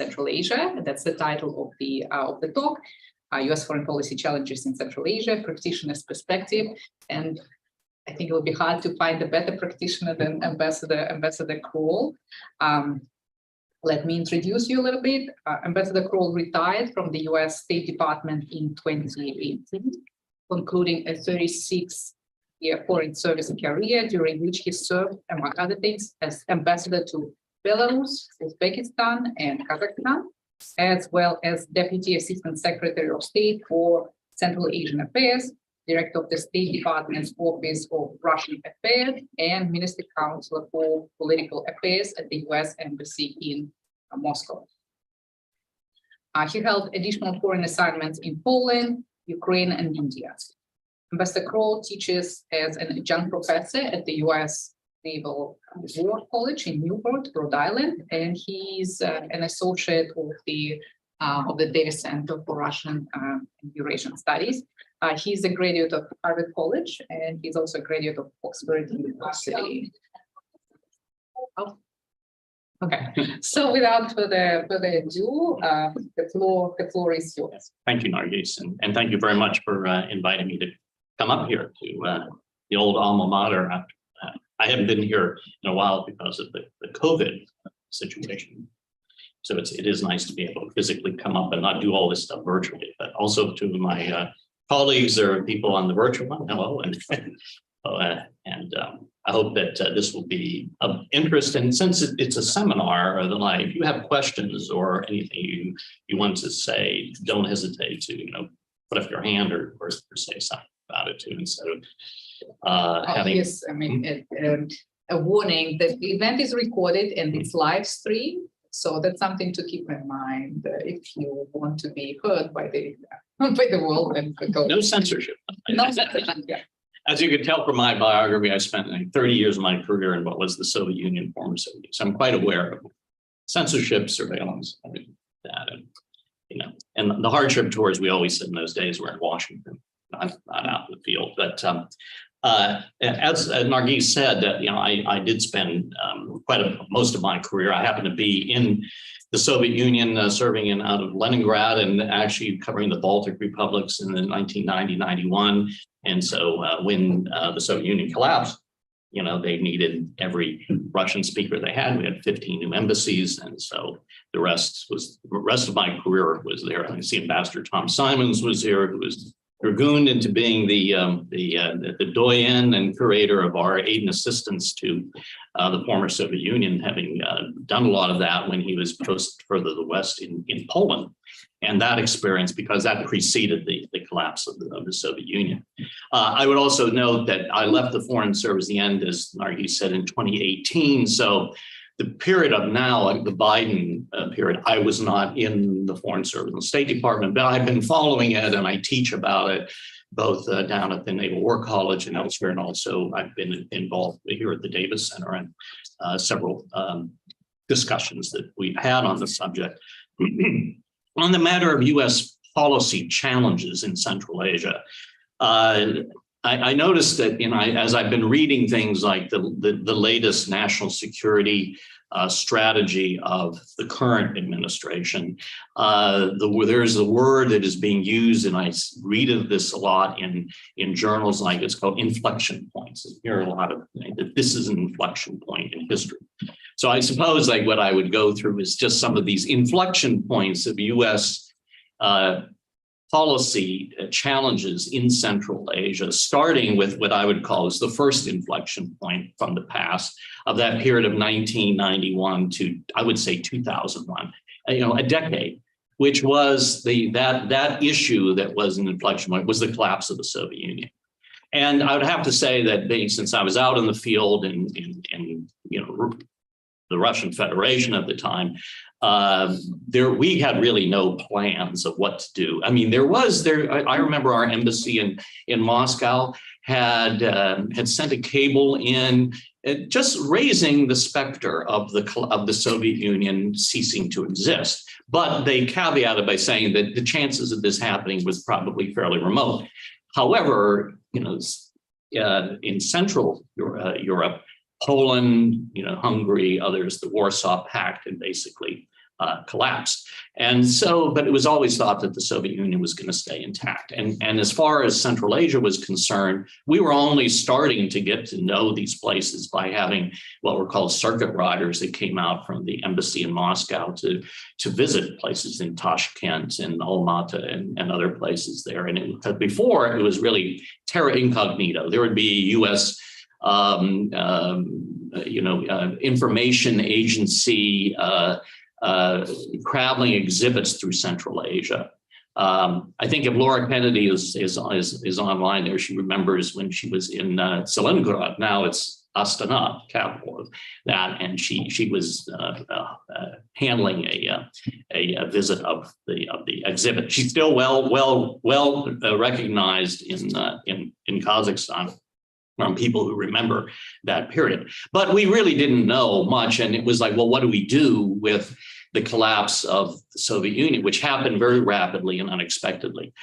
Central Asia. That's the title of the talk. U.S. Foreign Policy Challenges in Central Asia, Practitioner's Perspective. And I think it will be hard to find a better practitioner than Ambassador Krol. Let me introduce you a little bit. Ambassador Krol retired from the U.S. State Department in 2018, concluding a 36-year foreign service career, during which he served, among other things, as ambassador to Belarus, Uzbekistan, and Kazakhstan, as well as Deputy Assistant Secretary of State for Central Asian Affairs, Director of the State Department's Office of Russian Affairs, and Minister Counselor for Political Affairs at the U.S. Embassy in Moscow. He held additional foreign assignments in Poland, Ukraine, and India. Ambassador Krol teaches as an adjunct professor at the U.S. Naval War College in Newport, Rhode Island, and he's an associate of the Data Center for Russian and Eurasian Studies. He's a graduate of Harvard College, and he's also a graduate of Oxford University. Oh. Okay, so without further ado, the floor is yours. Thank you, Nargis, and thank you very much for inviting me to come up here to the old alma mater. I haven't been here in a while because of the COVID situation. So it is nice to be able to physically come up and not do all this stuff virtually, but also to my colleagues or people on the virtual one, hello, and I hope that this will be of interest. And since it's a seminar, or the like, if you have questions or anything you want to say, don't hesitate to put up your hand or say something about it too, instead of having. Yes, I mean a warning that the event is recorded and it's live streamed. So that's something to keep in mind if you want to be heard by the world. And no censorship. No censorship, yeah. As you can tell from my biography, I spent 30 years of my career in what was the Soviet Union, former Soviet. So I'm quite aware of censorship, surveillance, that, and the hardship tours we always said in those days were in Washington, not out in the field. But as Nargis said, that I did spend most of my career. I happened to be in the Soviet Union, serving out of Leningrad and actually covering the Baltic republics in the 1990-91. And so when the Soviet Union collapsed, they needed every Russian speaker they had. We had 15 new embassies, and so the rest of my career was there. I see Ambassador Tom Simons was here, who was dragooned into being the doyen and curator of our aid and assistance to the former Soviet Union, having done a lot of that when he was posted further to the west in Poland. And that experience, because that preceded the collapse of the Soviet Union. I would also note that I left the Foreign Service, the end, as Nargis said, in 2018. So the period of now, the Biden period, I was not in the Foreign Service and the State Department, but I've been following it and I teach about it both down at the Naval War College and elsewhere. And also I've been involved here at the Davis Center and several discussions that we've had on the subject. On the matter of U.S. policy challenges in Central Asia, I noticed that as I've been reading things like the latest national security strategy of the current administration, there's a word that is being used, and I read of this a lot in journals, like it's called inflection points. You hear a lot of that this is an inflection point in history. So I suppose like what I would go through is just some of these inflection points of U.S. policy challenges in Central Asia, starting with what I would call is the first inflection point from the past of that period of 1991 to, I would say, 2001, a decade, which was that issue that was an inflection point was the collapse of the Soviet Union. And I would have to say that since I was out in the field in the Russian Federation at the time, we had really no plans of what to do. I mean, I remember our embassy in Moscow had sent a cable in, just raising the specter of the Soviet Union ceasing to exist. But they caveated by saying that the chances of this happening was probably fairly remote. However, in Central Europe, Poland, Hungary, others, the Warsaw Pact had basically collapsed. And so, but it was always thought that the Soviet Union was going to stay intact. And as far as Central Asia was concerned, we were only starting to get to know these places by having what were called circuit riders that came out from the embassy in Moscow to visit places in Tashkent and Almaty and other places there. And before, it was really terra incognito. There would be a U.S. Information agency traveling exhibits through Central Asia. I think if Laura Kennedy is online there, she remembers when she was in Stalingrad. Now it's Astana, capital of that, and she was handling a visit of the exhibit. She's still well recognized in Kazakhstan from people who remember that period. But we really didn't know much, and it was like, well, what do we do with the collapse of the Soviet Union, which happened very rapidly and unexpectedly.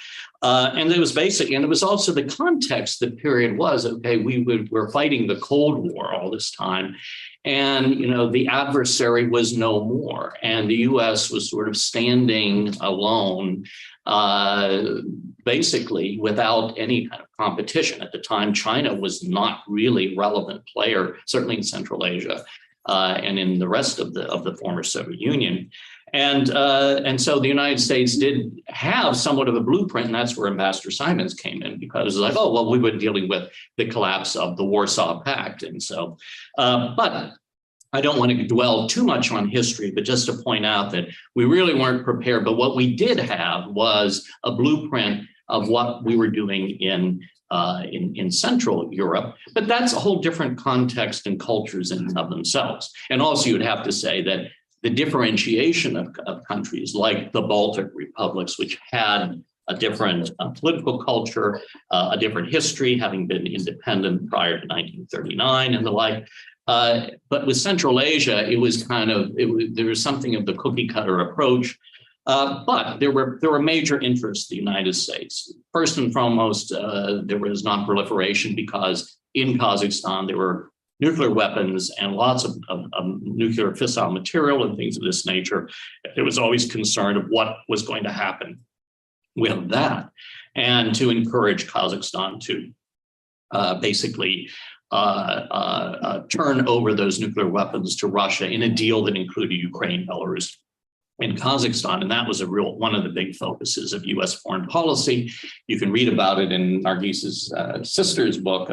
And it was basic, and it was also the context. The period was, okay, we're fighting the Cold War all this time, and the adversary was no more, and the U.S. was sort of standing alone, basically without any kind of competition. At the time, China was not really a relevant player, certainly in Central Asia. And in the rest of the former Soviet Union. And so the United States did have somewhat of a blueprint, and that's where Ambassador Simons came in, because it was like, oh, well, we were dealing with the collapse of the Warsaw Pact. And so, but I don't want to dwell too much on history, but just to point out that we really weren't prepared. But what we did have was a blueprint of what we were doing in Central Europe, but that's a whole different context and cultures in and of themselves. And also, you'd have to say that the differentiation of countries like the Baltic republics, which had a different political culture, a different history, having been independent prior to 1939 and the like. But with Central Asia, it was there was something of the cookie cutter approach. But there were major interests of the United States. First and foremost, there was non-proliferation, because in Kazakhstan there were nuclear weapons and lots of nuclear fissile material and things of this nature. There was always concern of what was going to happen with that, and to encourage Kazakhstan to basically turn over those nuclear weapons to Russia in a deal that included Ukraine, Belarus, in Kazakhstan. And that was one of the big focuses of U.S. foreign policy. You can read about it in Nargis's sister's book,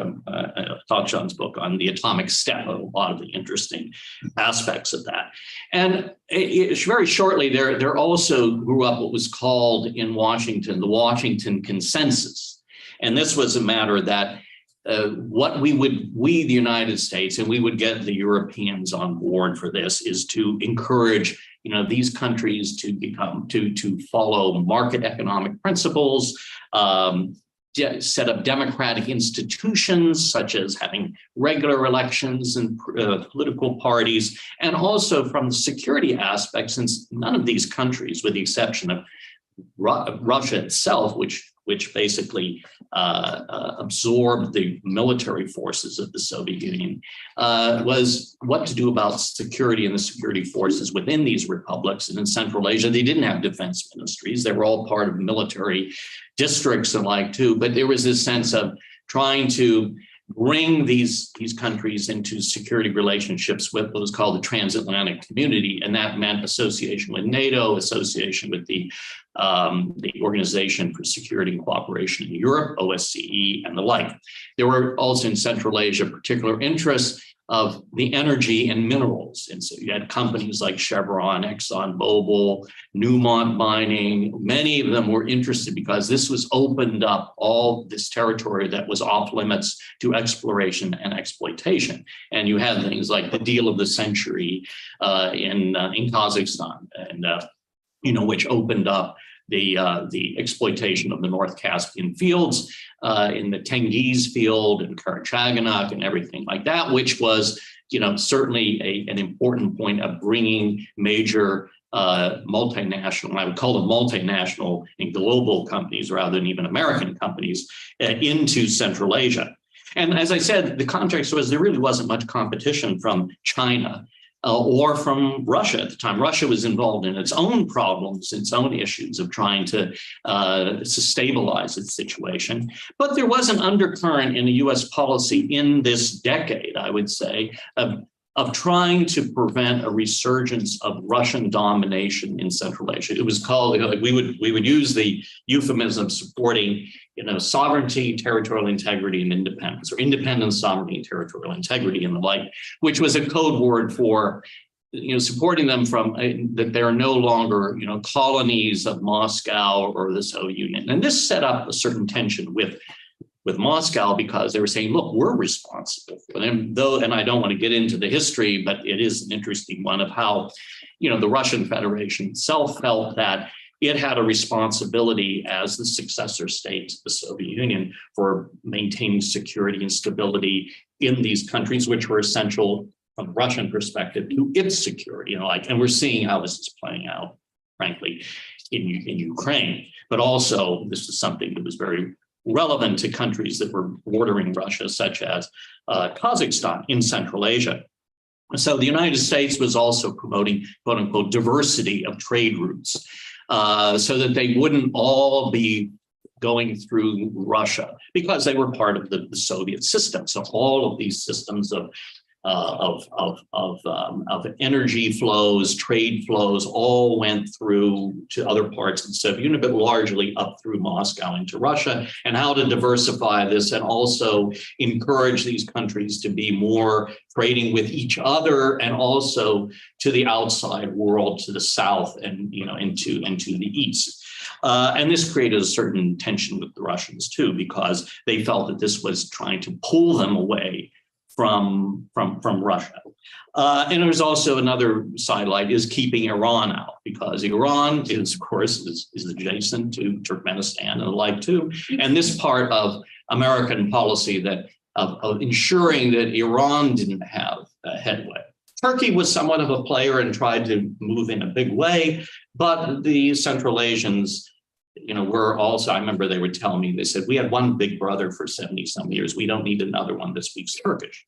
Tokshan's book on the atomic step, a lot of the interesting aspects of that. And very shortly, there also grew up what was called in Washington, the Washington Consensus. And this was a matter that we, the United States, and we would get the Europeans on board for this, is to encourage these countries to follow market economic principles, set up democratic institutions such as having regular elections and political parties, and also from the security aspect, since none of these countries, with the exception of Russia itself, which basically absorbed the military forces of the Soviet Union, was what to do about security and the security forces within these republics. And in Central Asia, they didn't have defense ministries. They were all part of military districts and like too, but there was this sense of trying to bring these countries into security relationships with what was called the transatlantic community, and that meant association with NATO, association with the Organization for Security and Cooperation in Europe, OSCE, and the like. There were also in Central Asia particular interests of the energy and minerals. And so you had companies like Chevron, ExxonMobil, Newmont Mining. Many of them were interested because this was opened up all this territory that was off limits to exploration and exploitation. And you had things like the deal of the century in Kazakhstan, and which opened up the exploitation of the North Caspian fields in the Tengiz field and Karachaganak and everything like that, which was, certainly an important point of bringing major multinational, I would call them multinational and global companies rather than even American companies, into Central Asia. And as I said, the context was there really wasn't much competition from China. or from Russia at the time. Russia was involved in its own problems, its own issues of trying to stabilize its situation. But there was an undercurrent in the US policy in this decade, I would say, of trying to prevent a resurgence of Russian domination in Central Asia. It was called, we would use the euphemism supporting, sovereignty, territorial integrity, and independence, or independence, sovereignty, territorial integrity, and the like, which was a code word for, supporting them from that they're no longer, colonies of Moscow or the Soviet Union. And this set up a certain tension with Moscow, because they were saying, look, we're responsible for them, though, and I don't want to get into the history, but it is an interesting one of how, the Russian Federation itself felt that it had a responsibility as the successor state to the Soviet Union for maintaining security and stability in these countries, which were essential from the Russian perspective to its security, and we're seeing how this is playing out, frankly, in Ukraine. But also, this is something that was very relevant to countries that were bordering Russia, such as Kazakhstan in Central Asia. So the United States was also promoting, quote unquote, diversity of trade routes, so that they wouldn't all be going through Russia, because they were part of the Soviet system. So all of these systems of energy flows, trade flows, all went through to other parts of the Soviet Union, but largely up through Moscow into Russia, and how to diversify this and also encourage these countries to be more trading with each other and also to the outside world, to the south and into the east. And this created a certain tension with the Russians too, because they felt that this was trying to pull them away from Russia. And there's also another sidelight, is keeping Iran out, because Iran is, of course, is adjacent to Turkmenistan and the like too. And this part of American policy that of ensuring that Iran didn't have a headway. Turkey was somewhat of a player and tried to move in a big way, but the Central Asians, we're also, I remember they would tell me, they said, we had one big brother for 70 some years. We don't need another one that speaks Turkish.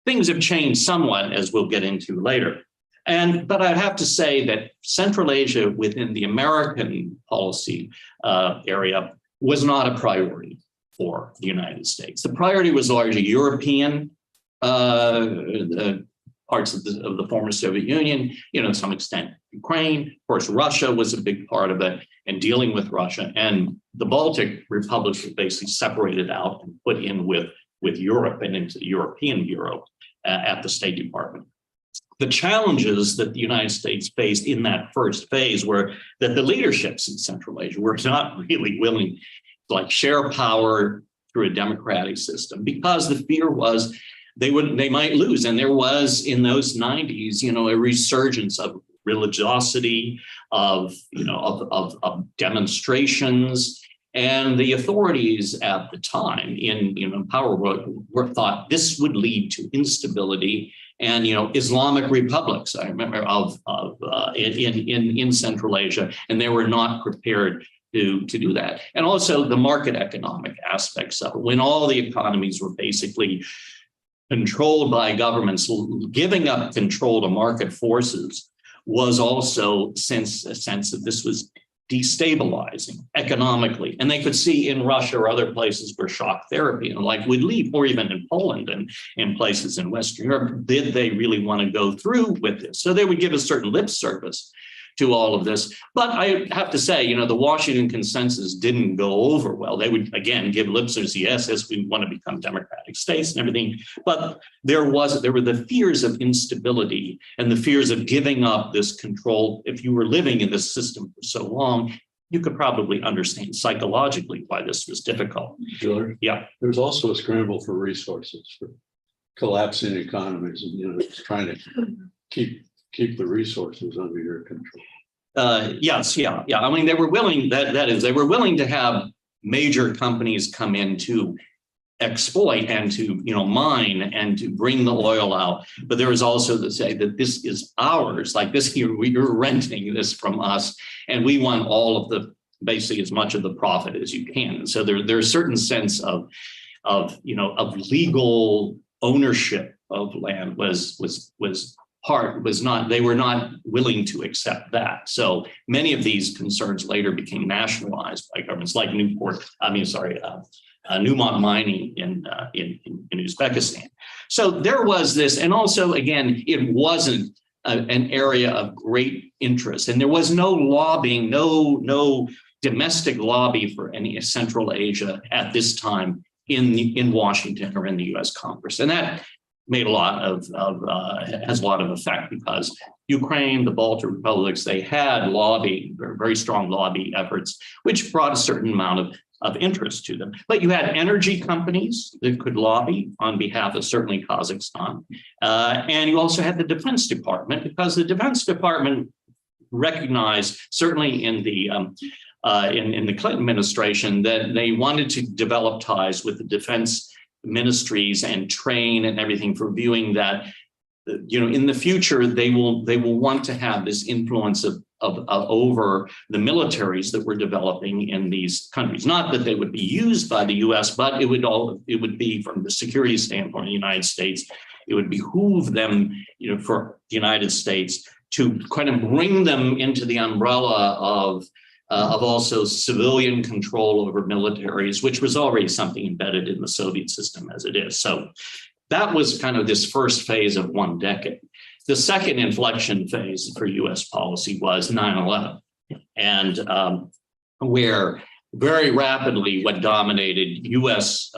Things have changed somewhat, as we'll get into later. But I have to say that Central Asia within the American policy area was not a priority for the United States. The priority was largely European parts of the former Soviet Union, to some extent, Ukraine. Of course, Russia was a big part of it, and dealing with Russia. And the Baltic republics were basically separated out and put in with Europe and into the European Bureau at the State Department. The challenges that the United States faced in that first phase were that the leaderships in Central Asia were not really willing to share power through a democratic system, because the fear was they might lose. And there was, in those 90s, a resurgence of religiosity, of demonstrations, and the authorities at the time in power were thought this would lead to instability and Islamic republics. I remember in Central Asia, and they were not prepared to do that. And also the market economic aspects of it, when all the economies were basically controlled by governments, giving up control to market forces was also a sense that this was destabilizing economically. And they could see in Russia or other places where shock therapy and would leave, or even in Poland and in places in Western Europe, did they really want to go through with this? So they would give a certain lip service to all of this. But I have to say, the Washington consensus didn't go over well. They would, again, give lip service, yes, we want to become democratic states and everything. But there were the fears of instability and the fears of giving up this control. If you were living in this system for so long, you could probably understand psychologically why this was difficult. George? Yeah. There's also a scramble for resources, for collapsing economies, and it's trying to keep the resources under your control. Yes, yeah. I mean, they were willing, they were willing to have major companies come in to exploit and to mine and to bring the oil out. But there is also to say that this is ours, like this here, you're renting this from us, and we want all of the, basically as much of the profit as you can. And so there's a certain sense of legal ownership of land was part was not, they were not willing to accept that. So many of these concerns later became nationalized by governments like Newmont Mining in Uzbekistan. So there was this, and also again, it wasn't an area of great interest, and there was no lobbying, no domestic lobby for any Central Asia at this time in Washington or in the U.S. Congress, and that made has a lot of effect because Ukraine, the Baltic republics, they had lobby, very strong lobby efforts, which brought a certain amount of interest to them. But you had energy companies that could lobby on behalf of certainly Kazakhstan. And you also had the Defense Department, because the Defense Department recognized, certainly in the Clinton administration, that they wanted to develop ties with the defense ministries and train and everything for viewing that, in the future, they will want to have this influence of over the militaries that we're developing in these countries. Not that they would be used by the US, but it would be from the security standpoint of the United States, it would behoove them, for the United States to kind of bring them into the umbrella of also civilian control over militaries, which was already something embedded in the Soviet system as it is. So that was kind of this first phase of 1 decade. The second inflection phase for US policy was 9/11, and where very rapidly what dominated US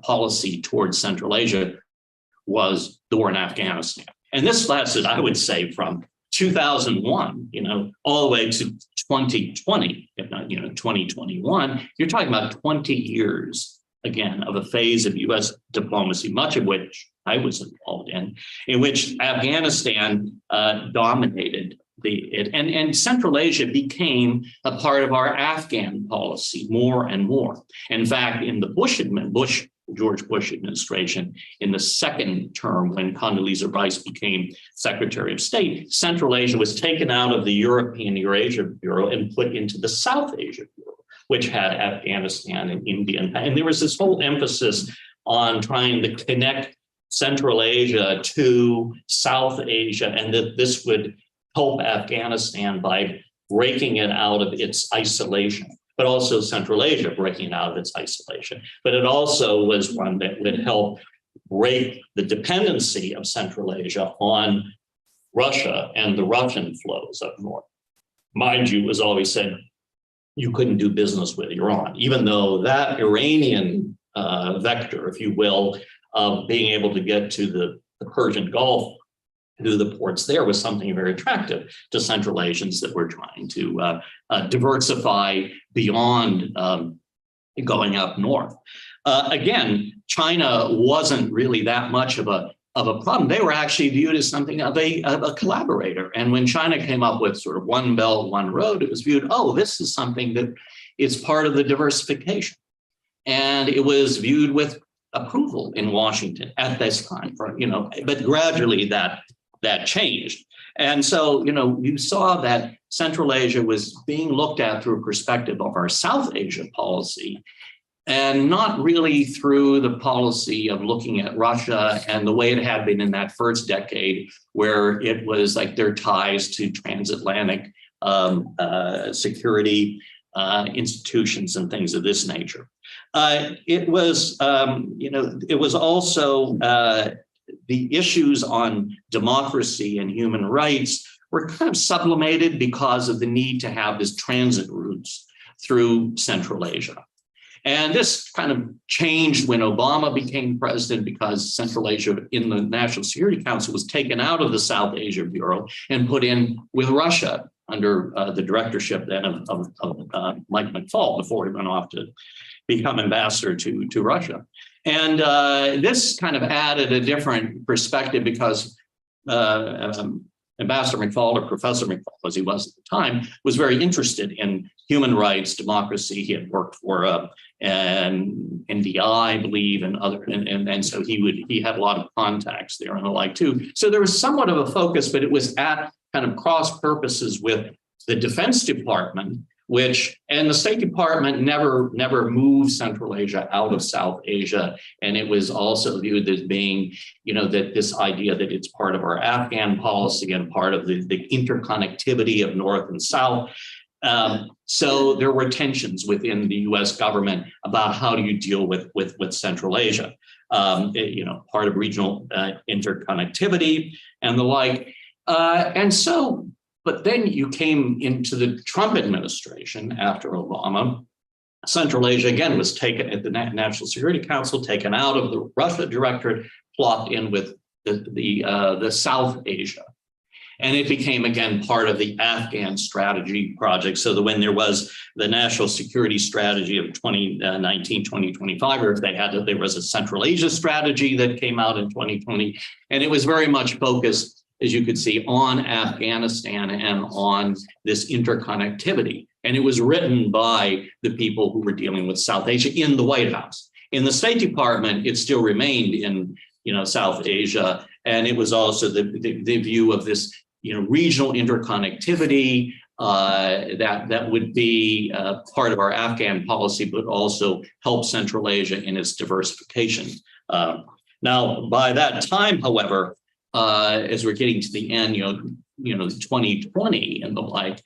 policy towards Central Asia was the war in Afghanistan. And this lasted, I would say, from 2001, all the way to 2020, if not, 2021. You're talking about 20 years, again, of a phase of US diplomacy, much of which I was involved in which Afghanistan dominated and Central Asia became a part of our Afghan policy more and more. In fact, in the George Bush administration, in the second term, when Condoleezza Rice became Secretary of State, Central Asia was taken out of the European Eurasia Bureau and put into the South Asia Bureau, which had Afghanistan and India. And there was this whole emphasis on trying to connect Central Asia to South Asia, and that this would help Afghanistan by breaking it out of its isolation, but also Central Asia breaking it out of its isolation. But it also was one that would help break the dependency of Central Asia on Russia and the Russian flows up north. Mind you, it was always said you couldn't do business with Iran, even though that Iranian vector, if you will, of being able to get to the Persian Gulf through the ports there was something very attractive to Central Asians that were trying to diversify beyond going up north. Again, China wasn't really that much of a problem. They were actually viewed as something of a collaborator. And when China came up with sort of one belt, one road, it was viewed, this is something that is part of the diversification. And it was viewed with approval in Washington at this time, but gradually that changed. And so, you saw that Central Asia was being looked at through a perspective of our South Asia policy, and not really through the policy of looking at Russia and the way it had been in that first decade, where it was like their ties to transatlantic security institutions and things of this nature. It was also the issues on democracy and human rights were kind of sublimated because of the need to have this transit routes through Central Asia. And this kind of changed when Obama became president, because Central Asia in the National Security Council was taken out of the South Asia Bureau and put in with Russia under the directorship then of Mike McFaul, before he went off to become ambassador to Russia. And this kind of added a different perspective, because Ambassador McFaul, or Professor McFaul, as he was at the time, was very interested in human rights, democracy. He had worked for NDI, I believe, and other, and so he had a lot of contacts there and the like too. So there was somewhat of a focus, but it was at kind of cross purposes with the Defense Department, and the State Department never moved Central Asia out of South Asia. And it was also viewed as being, that this idea that it's part of our Afghan policy and part of the interconnectivity of North and South. So there were tensions within the US government about how do you deal with Central Asia, part of regional interconnectivity and the like. But then you came into the Trump administration after Obama. Central Asia, again, was taken at the National Security Council, taken out of the Russia Directorate, plopped in with the South Asia. And it became, again, part of the Afghan strategy project. So that when there was the national security strategy of 2019, 2025, or if there was a Central Asia strategy that came out in 2020, and it was very much focused, as you could see, on Afghanistan and on this interconnectivity. And it was written by the people who were dealing with South Asia in the White House. In the State Department, it still remained in South Asia. And it was also the view of this regional interconnectivity that would be part of our Afghan policy, but also help Central Asia in its diversification. Now, by that time, however, as we're getting to the end, 2020 and the like,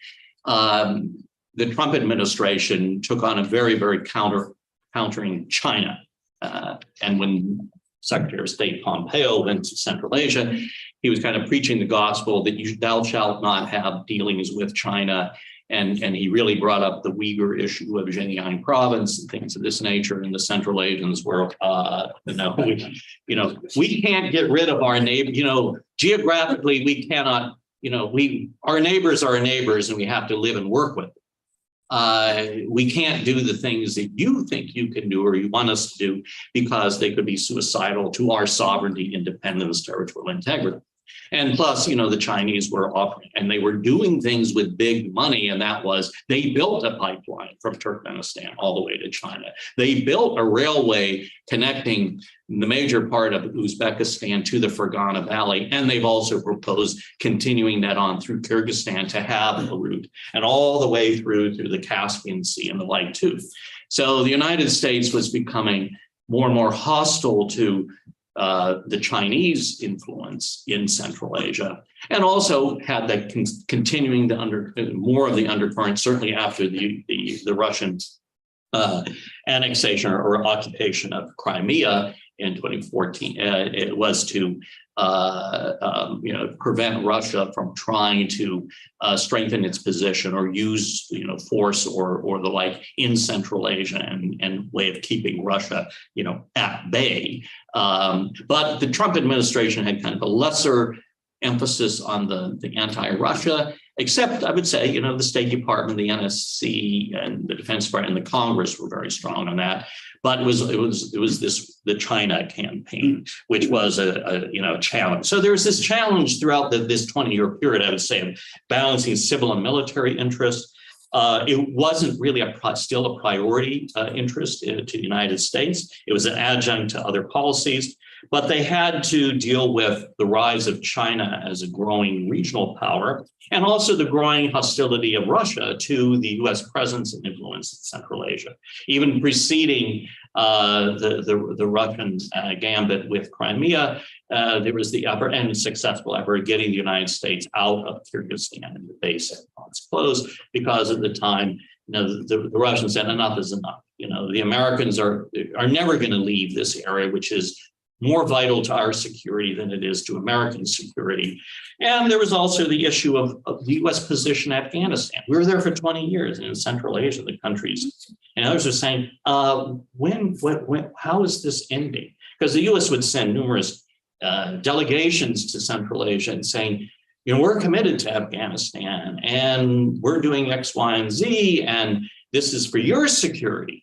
the Trump administration took on a very, very countering China. And when Secretary of State Pompeo went to Central Asia, he was kind of preaching the gospel that thou shalt not have dealings with China. And he really brought up the Uyghur issue of Xinjiang province and things of this nature. And the Central Asians were, we can't get rid of our neighbor. Geographically, we cannot. Our neighbors are our neighbors, and we have to live and work with them. We can't do the things that you think you can do or you want us to do because they could be suicidal to our sovereignty, independence, territorial integrity. And plus, the Chinese were offering, and they were doing things with big money, and that was they built a pipeline from Turkmenistan all the way to China. They built a railway connecting the major part of Uzbekistan to the Fergana Valley, and they've also proposed continuing that on through Kyrgyzstan to have a route, and all the way through the Caspian Sea and the like too. So the United States was becoming more and more hostile to the Chinese influence in Central Asia, and also had that continuing more of the undercurrent, certainly after the Russian annexation or occupation of Crimea in 2014. It was to prevent Russia from trying to strengthen its position or use force or the like in Central Asia and way of keeping Russia at bay. But the Trump administration had kind of a lesser emphasis on the anti-Russia, except I would say, the State Department, the NSC, and the Defense Department, and the Congress were very strong on that. But it was the China campaign, which was a challenge. So there was this challenge throughout this 20-year period, I would say, of balancing civil and military interests. It wasn't really still a priority interest to the United States. It was an adjunct to other policies, but they had to deal with the rise of China as a growing regional power, and also the growing hostility of Russia to the U.S. presence and influence in Central Asia. Even preceding the Russian gambit with Crimea, there was the effort and successful effort getting the United States out of Kyrgyzstan and the base on its closed, because at the time, the Russians said enough is enough. The Americans are never going to leave this area, which is more vital to our security than it is to American security. And there was also the issue of the U.S. position in Afghanistan. We were there for 20 years, and in Central Asia, the countries, and others are saying, when, how is this ending? Because the U.S. would send numerous delegations to Central Asia and saying, we're committed to Afghanistan, and we're doing X, Y, and Z, and this is for your security.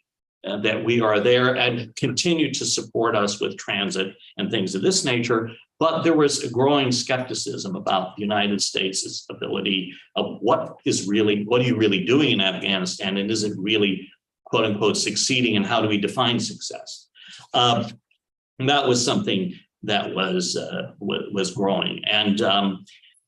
That we are there and continue to support us with transit and things of this nature. But there was a growing skepticism about the United States' ability of what are you really doing in Afghanistan? And is it really, quote unquote, succeeding? And how do we define success? And that was something that was growing. And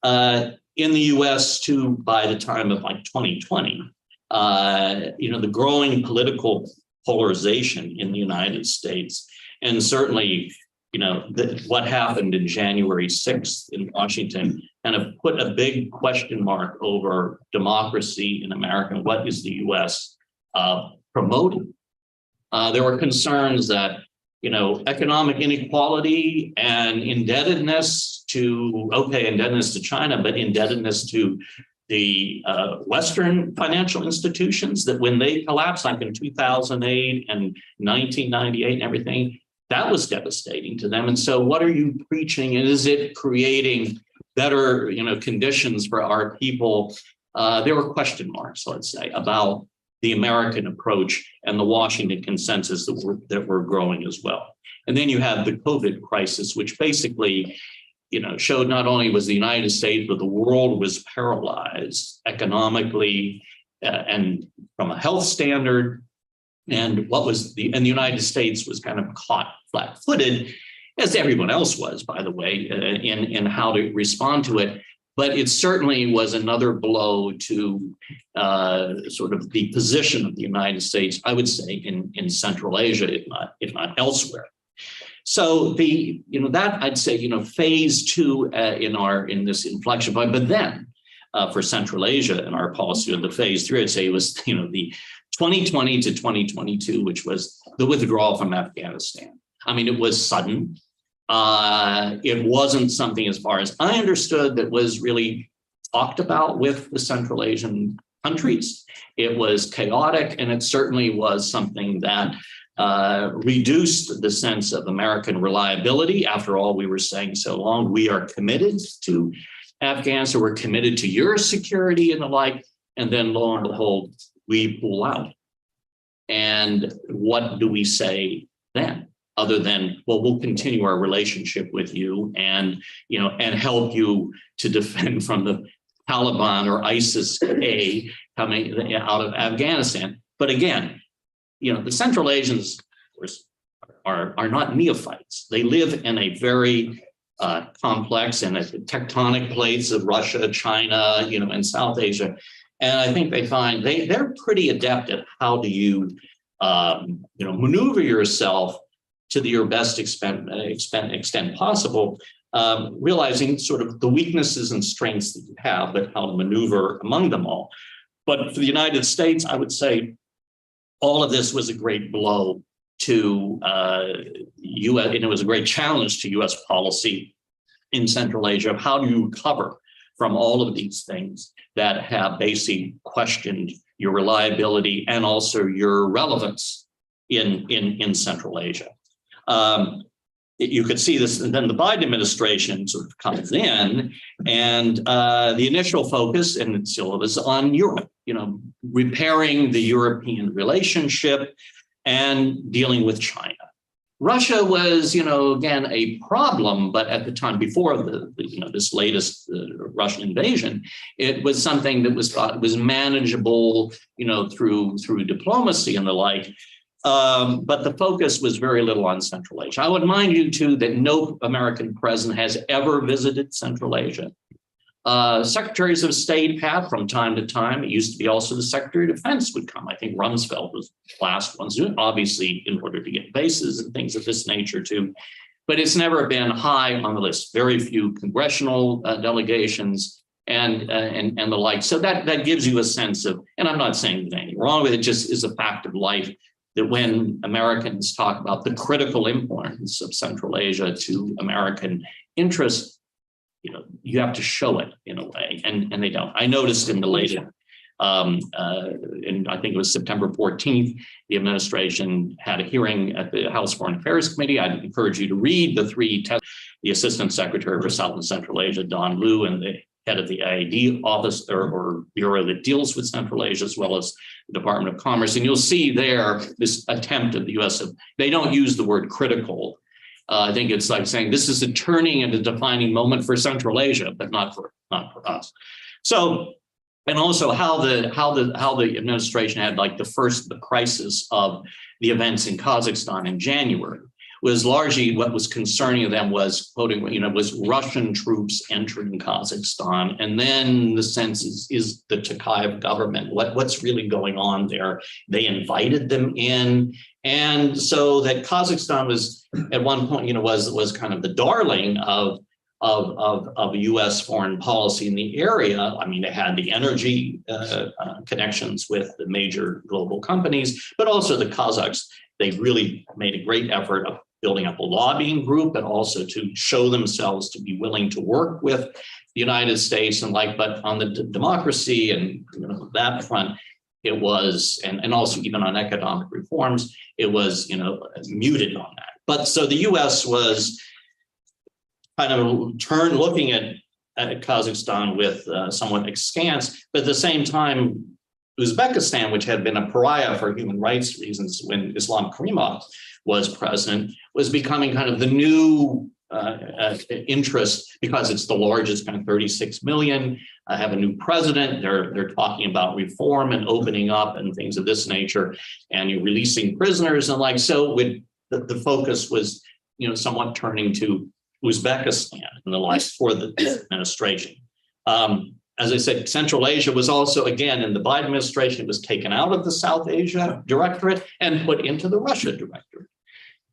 in the US too, by the time of 2020, the growing political polarization in the United States, and certainly, what happened in January 6th in Washington kind of put a big question mark over democracy in America and what is the U.S. Promoting. There were concerns that, economic inequality and indebtedness to China, but indebtedness to the Western financial institutions, that when they collapsed, like in 2008 and 1998 and everything, that was devastating to them. And so what are you preaching? And is it creating better, conditions for our people? There were question marks, let's say, about the American approach and the Washington consensus that were growing as well. And then you have the COVID crisis, which basically, showed not only was the United States, but the world was paralyzed economically and from a health standard. And the United States was kind of caught flat-footed, as everyone else was, by the way, in how to respond to it. But it certainly was another blow to sort of the position of the United States, I would say, in Central Asia, if not elsewhere. So that I'd say, phase two in this inflection point. But then for Central Asia in our policy of the phase three, I'd say it was the 2020 to 2022, which was the withdrawal from Afghanistan. I mean, it was sudden. It wasn't something, as far as I understood, that was really talked about with the Central Asian countries. It was chaotic, and it certainly was something that reduced the sense of American reliability. After all, we were saying so long, we are committed to Afghanistan, we're committed to your security and the like, and then lo and behold, we pull out. And what do we say then? Other than, well, we'll continue our relationship with you and help you to defend from the Taliban or ISIS-K coming out of Afghanistan. But again, the Central Asians are not neophytes. They live in a very complex and tectonic plates of Russia, China, and South Asia. And I think they find they're pretty adept at how do you maneuver yourself to your best extent possible, realizing sort of the weaknesses and strengths that you have, but how to maneuver among them all. But for the United States, I would say all of this was a great blow to U.S., and it was a great challenge to U.S. policy in Central Asia of how do you recover from all of these things that have basically questioned your reliability and also your relevance in Central Asia. You could see this, and then the Biden administration sort of comes in, and the initial focus, and it still is, on Europe, repairing the European relationship and dealing with China. Russia was, again, a problem, but at the time before this latest Russian invasion, it was something that was thought was manageable, through diplomacy and the like. But the focus was very little on Central Asia. I would remind you, too, that no American president has ever visited Central Asia. Secretaries of state have from time to time. It used to be also the Secretary of Defense would come. I think Rumsfeld was the last one, obviously, in order to get bases and things of this nature, too. But it's never been high on the list. Very few congressional delegations and the like. So that gives you a sense of, and I'm not saying there's anything wrong with it, just is a fact of life, that when Americans talk about the critical importance of Central Asia to American interests, you have to show it in a way, and they don't. I noticed in the latest, and I think it was September 14th, the administration had a hearing at the House Foreign Affairs Committee. I'd encourage you to read the Assistant Secretary for South and Central Asia, Don Liu, and the head of the IAD office or bureau that deals with Central Asia, as well as the Department of Commerce. And you'll see there this attempt of the U.S. They don't use the word critical. I think it's like saying this is a turning and a defining moment for Central Asia, but not for us. So, and also how the administration had like the crisis of the events in Kazakhstan in January, was largely what was concerning them was quoting, was Russian troops entering Kazakhstan. And then the sense is the Tokayev government, what's really going on there? They invited them in. And so that Kazakhstan was at one point, was kind of the darling of US foreign policy in the area. I mean, they had the energy connections with the major global companies, but also the Kazakhs. They really made a great effort of building up a lobbying group and also to show themselves to be willing to work with the United States but on the democracy and that front, it was, and also even on economic reforms, it was, muted on that. But so the US was kind of looking at Kazakhstan with somewhat askance, but at the same time, Uzbekistan, which had been a pariah for human rights reasons when Islam Karimov was president, was becoming kind of the new interest because it's the largest, kind of 36 million. Have a new president. They're talking about reform and opening up and things of this nature, and you're releasing prisoners and so. With the focus was, somewhat turning to Uzbekistan in the last for the administration. As I said, Central Asia was also, again, in the Biden administration, it was taken out of the South Asia Directorate and put into the Russia Directorate.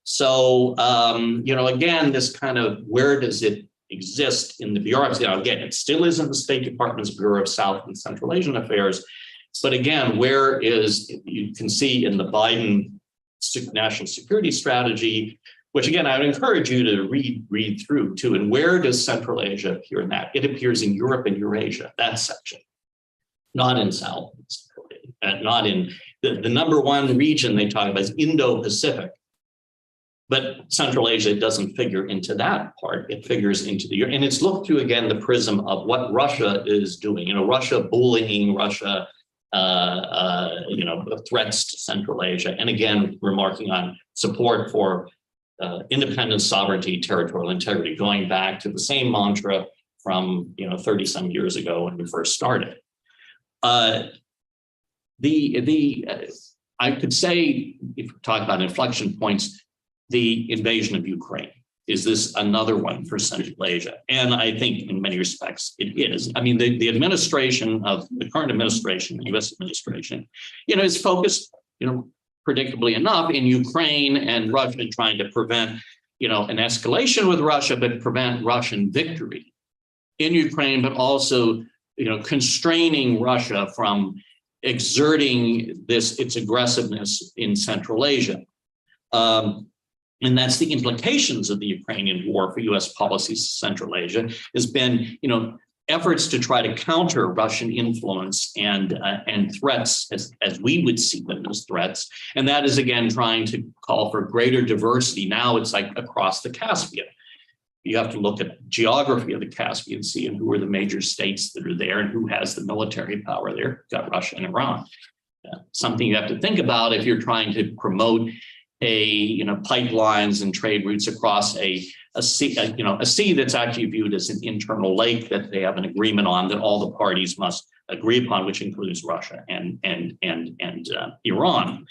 So, again, this kind of, where does it exist in the bureaucracy? Now, again, it still is in the State Department's Bureau of South and Central Asian Affairs. But again, where is, you can see in the Biden national security strategy, which again, I would encourage you to read through too. And where does Central Asia appear in that? It appears in Europe and Eurasia, that section, not in South, not in the number one region they talk about is Indo-Pacific. But Central Asia doesn't figure into that part. It figures into and it's looked through again the prism of what Russia is doing. Russia bullying, Russia, threats to Central Asia, and again remarking on support for independence, sovereignty, territorial integrity, going back to the same mantra from 30 some years ago when we first started. I could say, if we talk about inflection points, the invasion of Ukraine. Is this another one for Central Asia? And I think in many respects it is. I mean, the administration of the current administration, the US administration, is focused, predictably enough, in Ukraine and Russia, trying to prevent, an escalation with Russia, but prevent Russian victory in Ukraine, but also, constraining Russia from exerting its aggressiveness in Central Asia. And that's the implications of the Ukrainian war for US policies in Central Asia has been, efforts to try to counter Russian influence and threats as we would see them as threats. And that is, again, trying to call for greater diversity. Now it's like across the Caspian. You have to look at geography of the Caspian Sea and who are the major states that are there and who has the military power there. You've got Russia and Iran. Something you have to think about if you're trying to promote pipelines and trade routes across a sea that's actually viewed as an internal lake that they have an agreement on that all the parties must agree upon, which includes Russia and Iran.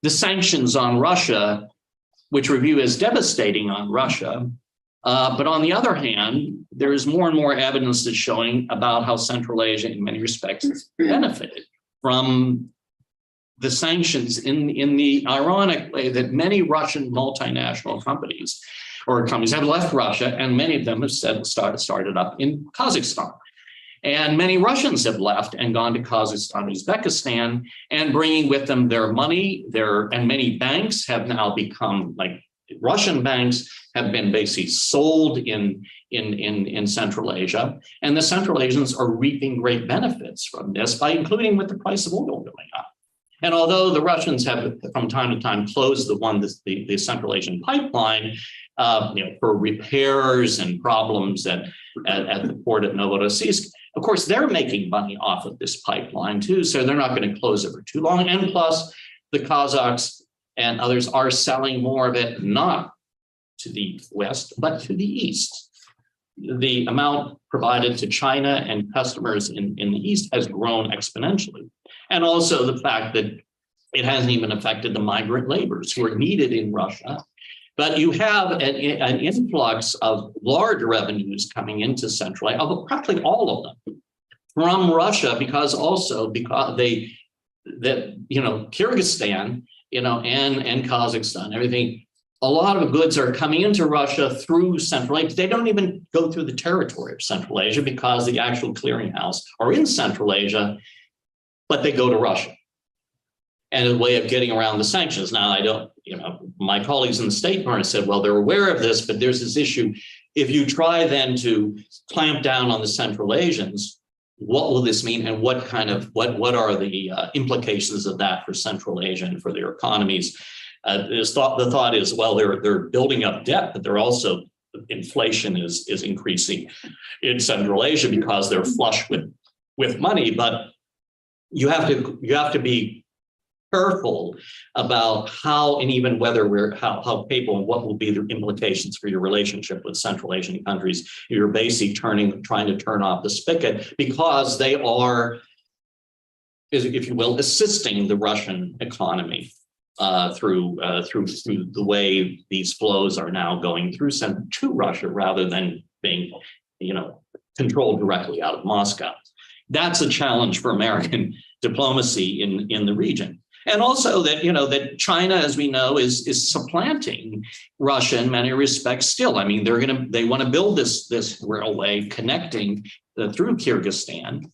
The sanctions on Russia, which we view as devastating on Russia, but on the other hand, there is more and more evidence that's showing about how Central Asia, in many respects, benefited from the sanctions in the ironic way that many Russian multinational companies have left Russia, and many of them have started up in Kazakhstan. And many Russians have left and gone to Kazakhstan, Uzbekistan, and bringing with them their money. And many banks have now become, like Russian banks, have been basically sold in Central Asia. And the Central Asians are reaping great benefits from this, including with the price of oil going up. And although the Russians have, from time to time, closed the Central Asian pipeline, for repairs and problems at the port at Novorossiysk, of course, they're making money off of this pipeline too, so they're not going to close it for too long. And plus, the Kazakhs and others are selling more of it, not to the west, but to the east. The amount provided to China and customers in the east has grown exponentially. And also the fact that it hasn't even affected the migrant laborers who are needed in Russia But you have an influx of large revenues coming into Central Asia, practically all of them, from Russia, because Kyrgyzstan, and Kazakhstan, everything, a lot of goods are coming into Russia through Central Asia. They don't even go through the territory of Central Asia because the actual clearinghouse are in Central Asia, but they go to Russia. And a way of getting around the sanctions. Now, I don't, my colleagues in the State Department said, well, they're aware of this, but there's this issue. If you try then to clamp down on the Central Asians, what will this mean? And what are the implications of that for Central Asia and for their economies? The thought is, well, they're building up debt, but they're also, inflation is increasing in Central Asia because they're flush with money. But you have to be careful about how and even whether how capable and what will be the implications for your relationship with Central Asian countries. You're basically trying to turn off the spigot because they are, if you will, assisting the Russian economy through the way these flows are now going through to Russia rather than being controlled directly out of Moscow. That's a challenge for American diplomacy in the region. And also that China, as we know, is supplanting Russia in many respects still. I mean, they want to build this railway connecting through Kyrgyzstan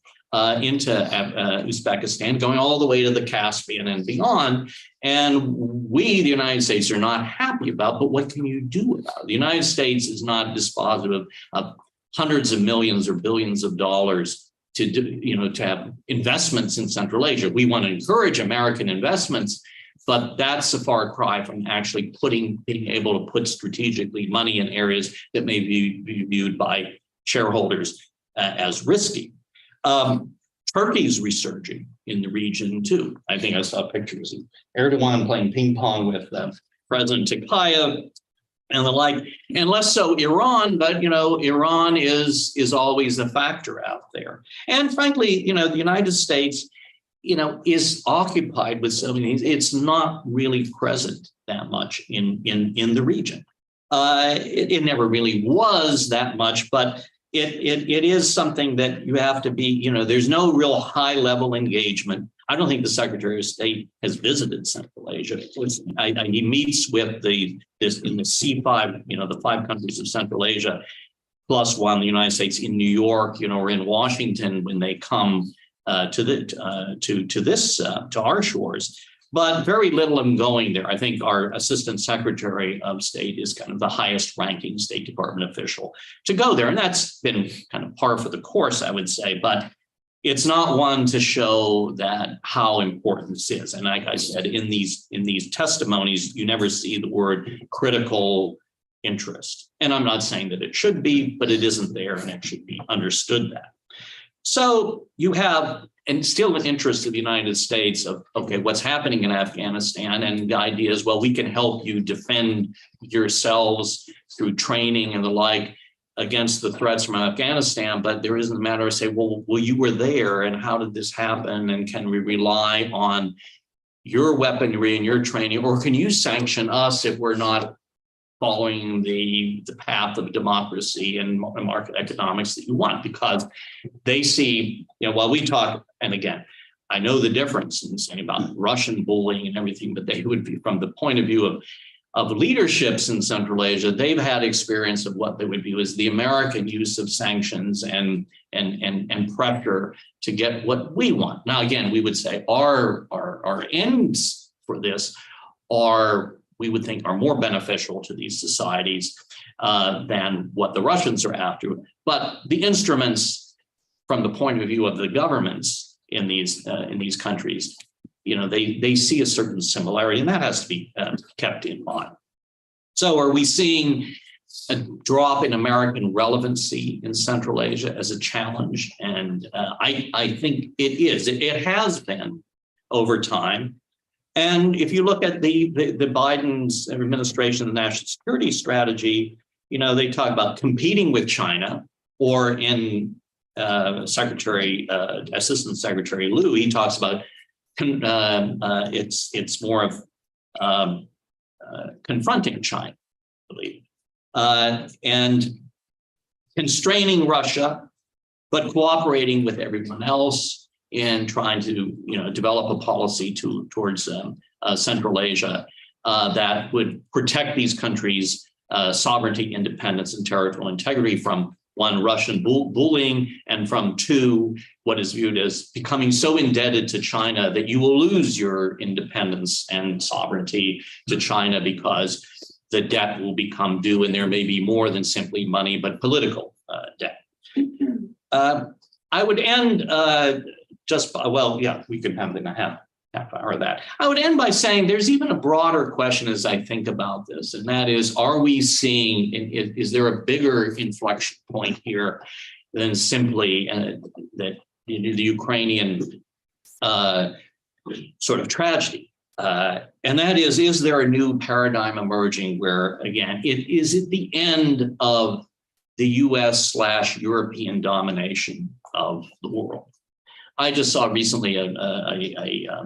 into Uzbekistan, going all the way to the Caspian and beyond. And we, the United States, are not happy about, but what can you do about it? The United States is not dispositive of hundreds of millions or billions of dollars to have investments in Central Asia. We want to encourage American investments, but that's a far cry from actually being able to put strategically money in areas that may be viewed by shareholders as risky. Turkey's resurging in the region too. I think I saw pictures of Erdogan playing ping pong with President Tayyip and the like, and less so Iran, but Iran is always a factor out there. And frankly, the United States, is occupied with so many things. It's not really present that much in the region. It never really was that much, but it is something that you have to be, there's no real high level engagement. I don't think the Secretary of State has visited Central Asia. He meets with in the C5, the 5 countries of Central Asia, plus one, the United States in New York, or in Washington when they come to our shores. But very little of them going there. I think our Assistant Secretary of State is kind of the highest ranking State Department official to go there. And that's been kind of par for the course, I would say. But it's not one to show that how important this is. And like I said, in these testimonies, you never see the word critical interest. And I'm not saying that it should be, but it isn't there, and it should be understood that. So you have, and still an interest of the United States of, okay, what's happening in Afghanistan, and the idea is, well, we can help you defend yourselves through training and the like against the threats from Afghanistan, but there isn't a matter of say, well, you were there, and how did this happen, and can we rely on your weaponry and your training, or can you sanction us if we're not following the path of democracy and market economics that you want? Because they see, while we talk, and again, I know the difference in saying about Russian bullying and everything, but they would be from the point of view of leaderships in Central Asia, they've had experience of what they would view as the American use of sanctions and pressure to get what we want. Now, again, we would say our ends for this we would think are more beneficial to these societies than what the Russians are after. But the instruments, from the point of view of the governments in these countries, they see a certain similarity, and that has to be kept in mind. So are we seeing a drop in American relevancy in Central Asia as a challenge? And I think it is. It has been over time. And if you look at the Biden's administration, the national security strategy, they talk about competing with China, or in Assistant Secretary Liu, he talks about it's more of confronting China. believe, and constraining Russia, but cooperating with everyone else in trying to, develop a policy towards Central Asia that would protect these countries' sovereignty, independence, and territorial integrity from one, Russian bullying, and from two, what is viewed as becoming so indebted to China that you will lose your independence and sovereignty to China because the debt will become due, and there may be more than simply money, but political debt. I would end we can have a half hour of that. I would end by saying there's even a broader question as I think about this, and that is, are we seeing, is there a bigger inflection point here than simply that the Ukrainian sort of tragedy? And that is there a new paradigm emerging where, again, it is at the end of the US/European domination of the world? I just saw recently a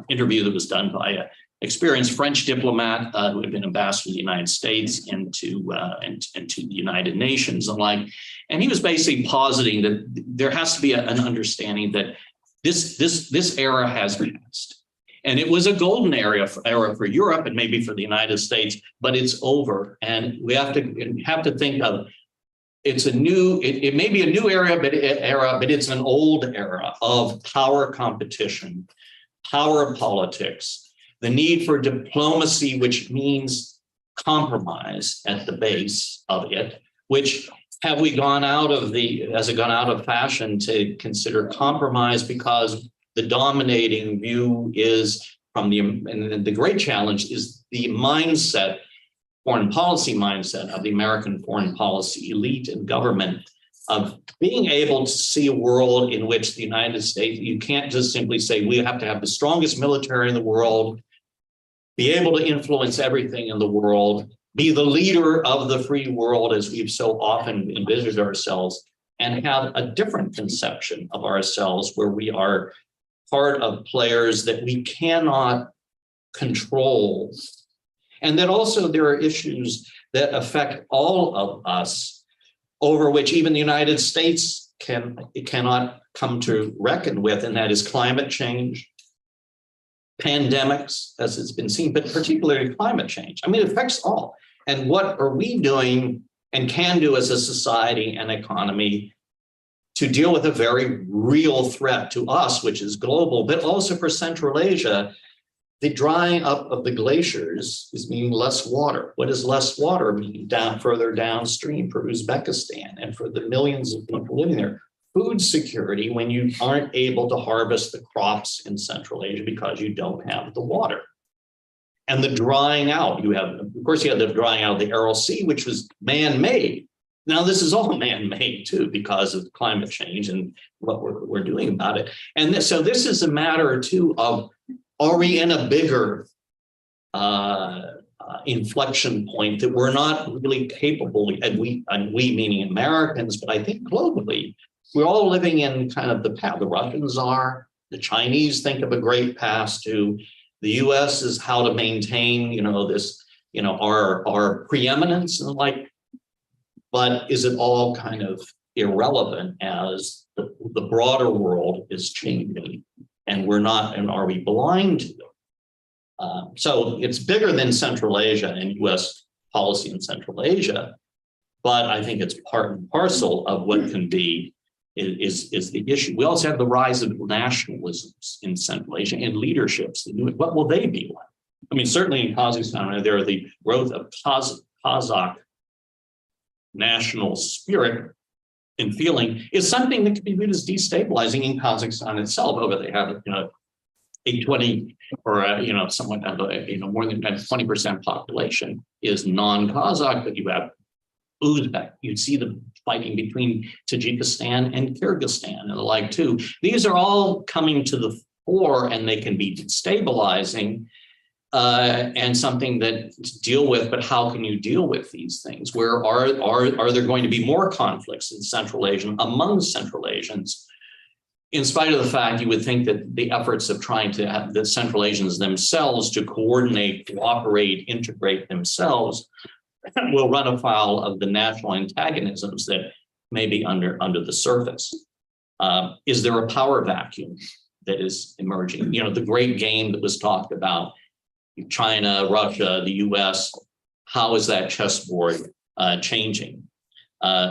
interview that was done by an experienced French diplomat who had been ambassador to the United States and to the United Nations and he was basically positing that there has to be an understanding that this era has passed, and it was a golden era for Europe and maybe for the United States, but it's over, and we have to think of. It may be a new era, but it's an old era of power competition, power politics, the need for diplomacy, which means compromise at the base of it, which has it gone out of fashion to consider compromise because the dominating view is and the great challenge is the foreign policy mindset of the American foreign policy elite and government of being able to see a world in which the United States, you can't just simply say we have to have the strongest military in the world, be able to influence everything in the world, be the leader of the free world as we've so often envisioned ourselves, and have a different conception of ourselves where we are part of players that we cannot control. And that also there are issues that affect all of us over which even the United States cannot come to reckon with, and that is climate change, pandemics, as it's been seen, but particularly climate change. I mean, it affects all. And what are we doing and can do as a society and economy to deal with a very real threat to us, which is global, but also for Central Asia? The drying up of the glaciers is meaning less water. What does less water mean further downstream for Uzbekistan and for the millions of people living there? Food security when you aren't able to harvest the crops in Central Asia because you don't have the water. And the drying out, you have the drying out of the Aral Sea, which was man-made. Now, this is all man-made too because of climate change and what we're doing about it. And so this is a matter too of, are we in a bigger inflection point that we're not really capable, and we meaning Americans, but I think globally, we're all living in kind of the path. The Russians are, the Chinese think of a great past too. The US is how to maintain, our preeminence and but is it all kind of irrelevant as the broader world is changing? And we're not, and are we blind to them? So it's bigger than Central Asia and US policy in Central Asia, but I think it's part and parcel of what can be is the issue. We also have the rise of nationalisms in Central Asia and leaderships. What will they be like? I mean, certainly in Kazakhstan, there are the growth of Kazakh national spirit and feeling is something that can be viewed as destabilizing in Kazakhstan itself. Over they have, a 20 or somewhat more than 20% population is non-Kazakh, but you have Uzbek. You'd see the fighting between Tajikistan and Kyrgyzstan and the like too. These are all coming to the fore, and they can be destabilizing. And something that to deal with, but how can you deal with these things? Where are there going to be more conflicts in Central Asia among Central Asians? In spite of the fact you would think that the efforts of trying to have the Central Asians themselves to coordinate, cooperate, integrate themselves will run afoul of the national antagonisms that may be under the surface. Is there a power vacuum that is emerging? You know, the great game that was talked about, China, Russia, the US, how is that chessboard changing?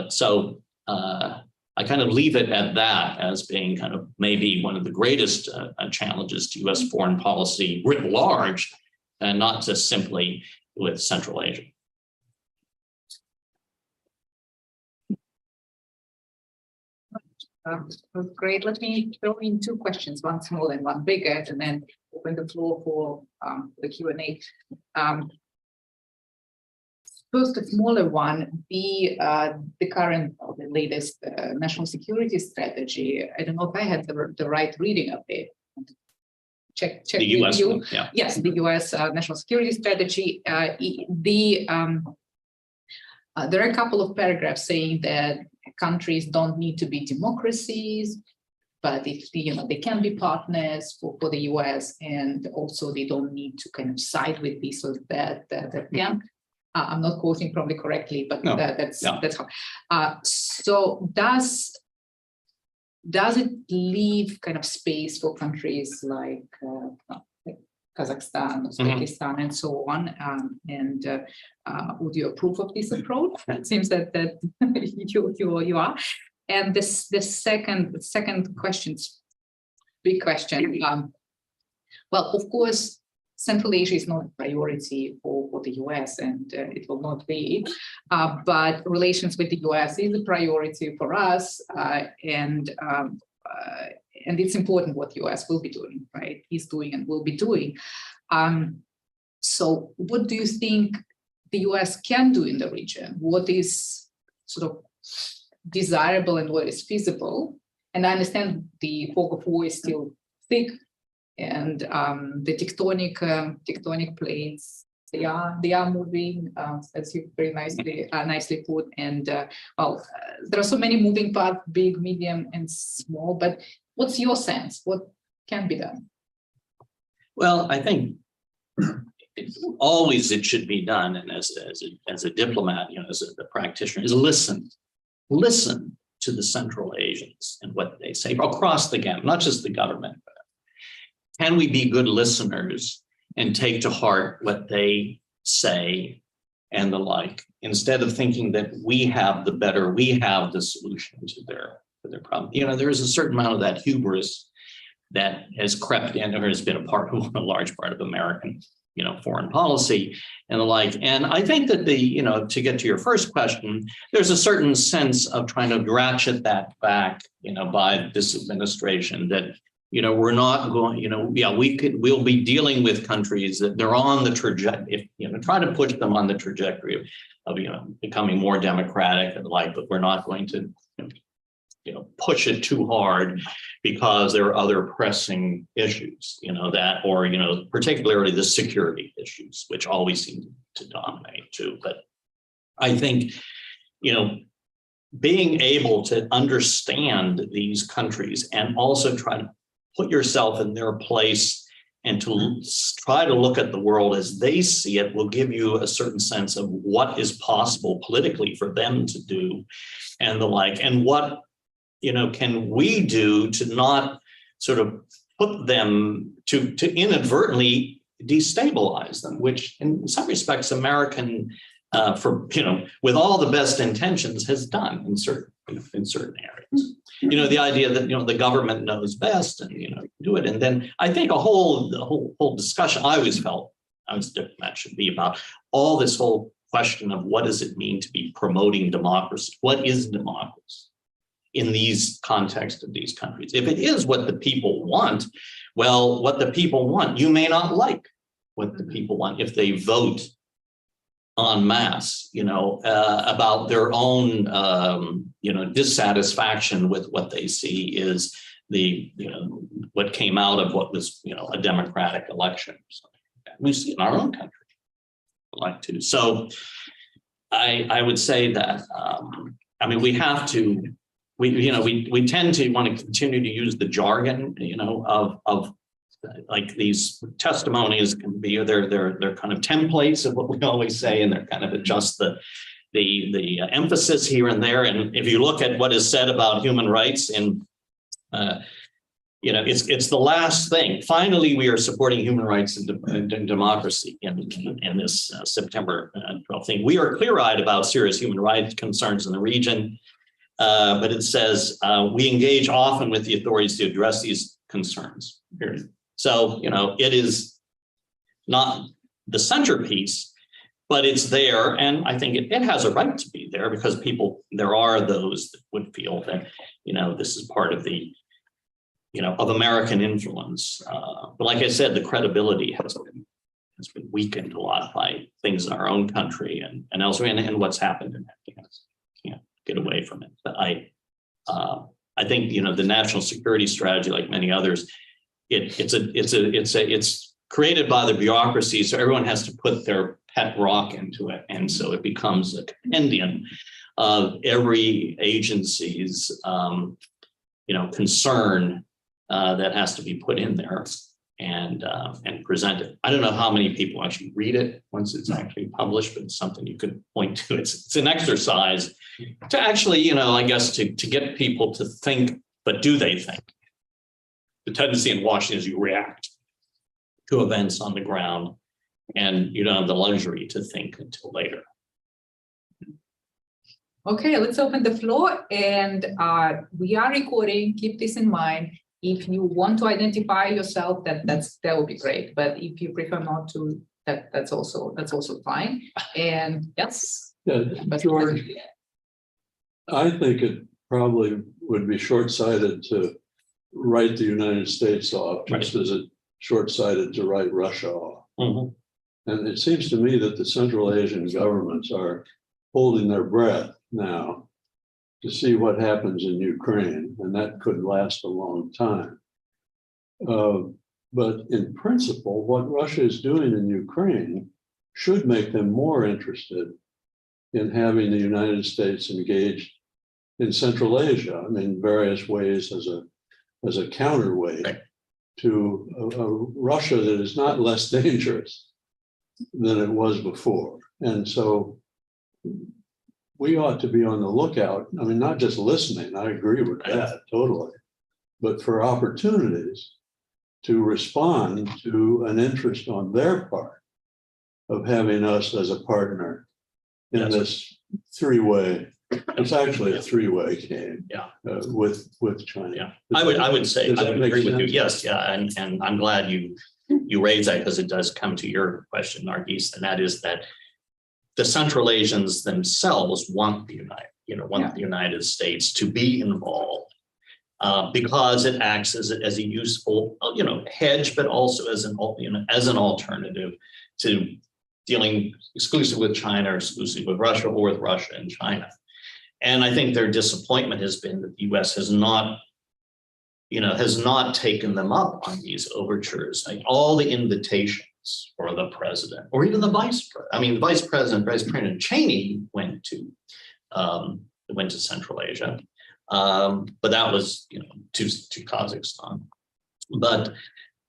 So I kind of leave it at that as being kind of maybe one of the greatest challenges to US foreign policy writ large, and not just simply with Central Asia. Great. Let me throw in two questions, one small and one bigger, and then open the floor for the Q&A. First, a smaller one, the current or the latest national security strategy. I don't know if I had the right reading of it. Check The US one, yeah. Yes, the US national security strategy. There are a couple of paragraphs saying that countries don't need to be democracies, but if they can be partners for the US, and also they don't need to kind of side with this or that camp. I'm not quoting probably correctly, but no, that's how. So does it leave kind of space for countries like Kazakhstan, Uzbekistan, and so on? Would you approve of this approach? It seems that you are. And the second question, big question. Well, of course, Central Asia is not a priority for the US, and it will not be. But relations with the US is a priority for us, and it's important what the US will be doing, right? Is doing and will be doing. So what do you think the US can do in the region? What is sort of desirable and what is feasible? And I understand the fog of war is still thick, and the tectonic plates, they are moving, as you very nicely put. And well, there are so many moving parts, big, medium, and small. But what's your sense? What can be done? Well, I think always it should be done, and as a diplomat, as a practitioner, is listen to the Central Asians and what they say across the gamut, not just the government. Can we be good listeners and take to heart what they say and the like, instead of thinking that we have the solution to their problem? There is a certain amount of that hubris that has crept in or has been a large part of American, foreign policy and the like. And I think that to get to your first question, there's a certain sense of trying to ratchet that back, by this administration that, we're not going, we'll be dealing with countries that they're on the trajectory, try to push them on the trajectory of becoming more democratic and the like, but we're not going to, push it too hard because there are other pressing issues, particularly the security issues, which always seem to dominate too. But I think, being able to understand these countries and also try to put yourself in their place and to try to look at the world as they see it will give you a certain sense of what is possible politically for them to do and the like, and what can we do to not sort of put them to inadvertently destabilize them, which in some respects American with all the best intentions has done in certain areas. The idea that the government knows best and do it, and then I think the whole discussion I always felt as a diplomat should be about all this whole question of what does it mean to be promoting democracy? What is democracy in these contexts of these countries? If it is what the people want, well, what the people want, you may not like what the people want if they vote en masse, about their own, dissatisfaction with what they see is what came out of what was, a democratic election. We see in our own country like to. So I would say that, we have to, we tend to want to continue to use the jargon, of like these testimonies can be, they're kind of templates of what we always say, and they're kind of adjust the emphasis here and there. And if you look at what is said about human rights in, it's the last thing. Finally, we are supporting human rights and democracy in this September 12th thing. We are clear-eyed about serious human rights concerns in the region, but it says we engage often with the authorities to address these concerns. Period. So, it is not the centerpiece, but it's there, and I think it has a right to be there because there are those that would feel that, this is part of the of American influence. But like I said, the credibility has been weakened a lot by things in our own country and elsewhere, and what's happened in Afghanistan. Can't get away from it. But I think the national security strategy, like many others, it's created by the bureaucracy, so everyone has to put their pet rock into it, and so it becomes a compendium of every agency's concern. That has to be put in there and presented. I don't know how many people actually read it once it's actually published, but it's something you could point to. It's an exercise to actually, I guess, to get people to think, but do they think? The tendency in Washington is you react to events on the ground, and you don't have the luxury to think until later. Okay, let's open the floor, and we are recording. Keep this in mind. If you want to identify yourself, that would be great. But if you prefer not to, that's also fine. And yes, Yeah, George, I think it probably would be short-sighted to write the United States off, just as it's short-sighted to write Russia off. Mm-hmm. And it seems to me that the Central Asian governments are holding their breath now to see what happens in Ukraine, and that could last a long time. But in principle, what Russia is doing in Ukraine should make them more interested in having the United States engaged in Central Asia, various ways as a counterweight to a Russia that is not less dangerous than it was before. And so we ought to be on the lookout. Not just listening, I agree with that totally, but for opportunities to respond to an interest on their part of having us as a partner in this three-way. It's actually a three-way game with China. Yeah, I would say I would agree with you. Yes, yeah, and I'm glad you raised that because it does come to your question, Nargis, and that is that the Central Asians themselves want the United States to be involved because it acts as a useful, hedge, but also as an alternative to dealing exclusively with China or exclusively with Russia or with Russia and China. And I think their disappointment has been that the U.S. has not taken them up on these overtures. Like all the invitations for the president or even the vice president. Vice President Cheney went to Central Asia, but that was to Kazakhstan. But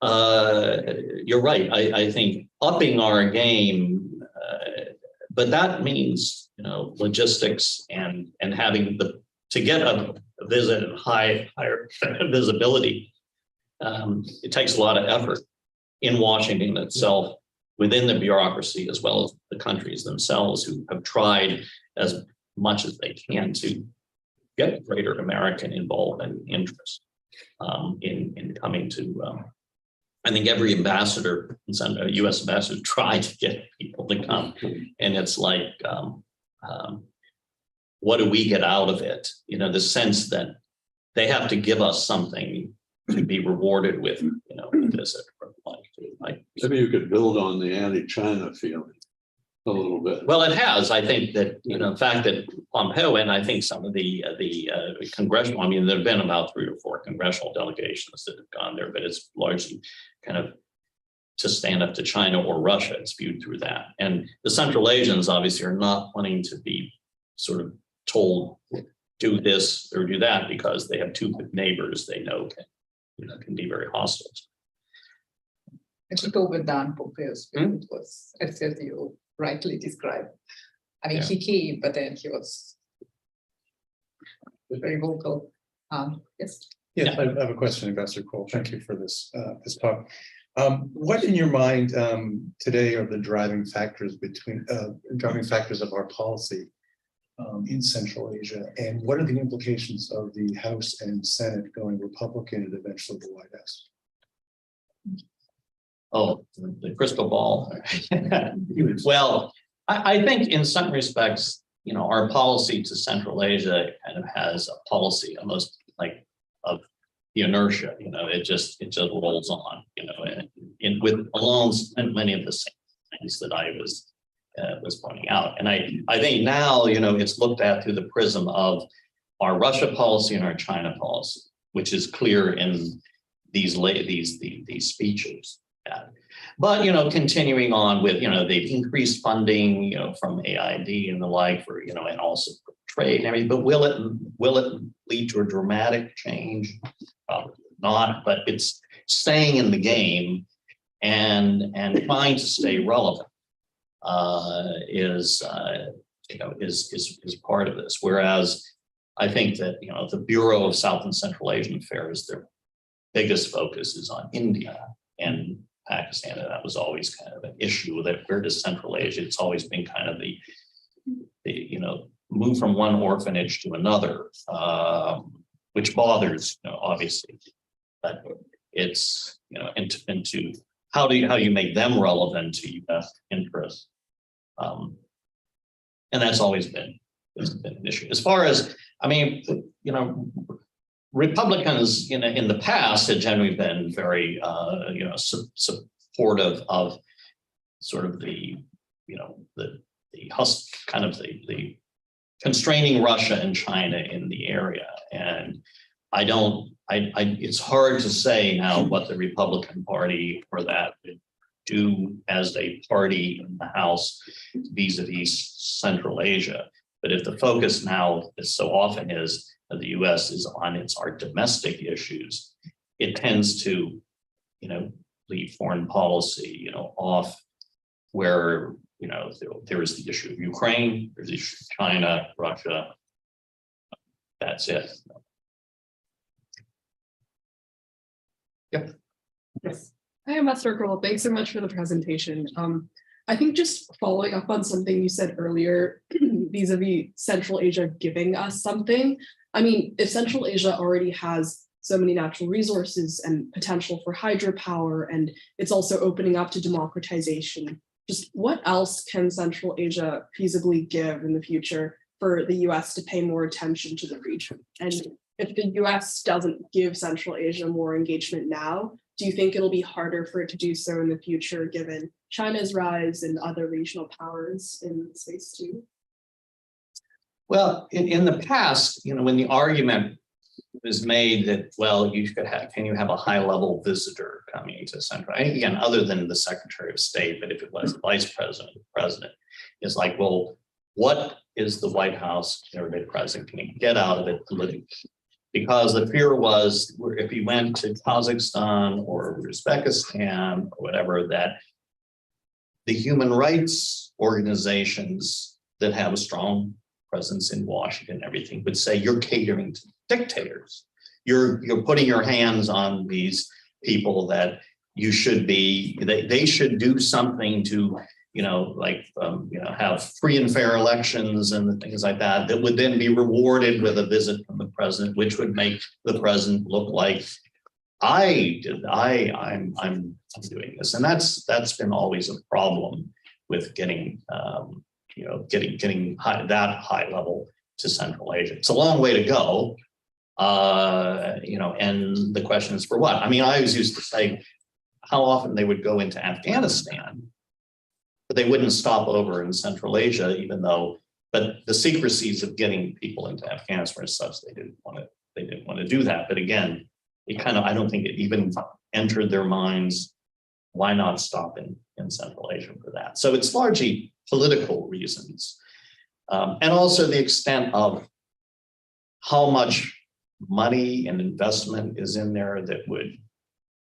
you're right. I think upping our game, but that means logistics and having to get a visit and higher visibility. It takes a lot of effort in Washington itself, within the bureaucracy, as well as the countries themselves who have tried as much as they can to get greater American involvement and interest in coming to. I think every ambassador, U.S. ambassador, tried to get people to come, and it's like, what do we get out of it? The sense that they have to give us something to be rewarded with, a visit. Maybe you could build on the anti-China feeling a little bit. Well, it has. I think that, the fact that Pompeo and I think some of the congressional, there have been about 3 or 4 congressional delegations that have gone there, but it's largely kind of to stand up to China or Russia. It's viewed through that. And the Central Asians obviously are not wanting to be sort of told, do this or do that, because they have 2 neighbors they know can be very hostile. It overdone Pompeo. It was, as you rightly described. I mean, Yeah. he came, but then he was very vocal. Yes. Yes, I have a question, Ambassador Krol. Thank you for this this talk. What in your mind today are the driving factors of our policy in Central Asia, and what are the implications of the House and Senate going Republican and eventually the White House? Oh, the crystal ball. Well, I think in some respects, you know, our policy to Central Asia kind of has a policy almost like of the inertia, you know, it just rolls on, you know, and with along many of the same things that I was pointing out. And I think now, you know, it's looked at through the prism of our Russia policy and our China policy, which is clear in these speeches. But, you know, continuing on with, you know, they've increased funding, you know, from AID and the like for, you know, and also for trade and everything, but will it lead to a dramatic change? Probably not, but it's staying in the game and trying to stay relevant is part of this. Whereas I think that, you know, the Bureau of South and Central Asian Affairs, their biggest focus is on India and Pakistan, and that was always kind of an issue. That where does Central Asia? It's always been kind of the you know, move from one orphanage to another, which bothers, you know, obviously, but it's, you know, into how you make them relevant to U.S. interests, and that's always been an issue. As far as, I mean, you know, Republicans, you know, in the past had generally been very, you know, supportive of sort of the, you know, the kind of the constraining Russia and China in the area. And it's hard to say now what the Republican Party for that would do as a party in the House vis-a-vis Central Asia. But if the focus now, as so often is, the U.S. is on our domestic issues, it tends to, you know, leave foreign policy, you know, off where, you know, there is the issue of Ukraine, there's the issue of China, Russia. That's it. Yep. Yes. Hi, Ambassador Krol. Thanks so much for the presentation. I think just following up on something you said earlier, vis-a-vis Central Asia giving us something. I mean, if Central Asia already has so many natural resources and potential for hydropower, and it's also opening up to democratization, just what else can Central Asia feasibly give in the future for the US to pay more attention to the region? And if the US doesn't give Central Asia more engagement now, do you think it'll be harder for it to do so in the future, given China's rise and other regional powers in space too? Well, in the past, you know, when the argument was made that, well, can you have a high-level visitor coming to Central? Again, other than the Secretary of State, but if it was the Vice President, the President, is like, well, what is the White House or the President can get out of it politically? Because the fear was, if he went to Kazakhstan or Uzbekistan or whatever, that the human rights organizations that have a strong presence in Washington and everything would say, you're catering to dictators. You're putting your hands on these people that you should be, they should do something to, you know, like, you know, have free and fair elections and things like that, that would then be rewarded with a visit from the president, which would make the president look like I'm doing this. And that's been always a problem with getting, you know, getting that high level to Central Asia. It's a long way to go, you know, and the question is for what? I mean, I always used to say how often they would go into Afghanistan, but they wouldn't stop over in Central Asia, even though, but the secrecies of getting people into Afghanistan were such they didn't want to do that. But again, it kind of, I don't think it even entered their minds, why not stop in Central Asia for that? So it's largely political reasons. And also the extent of how much money and investment is in there that would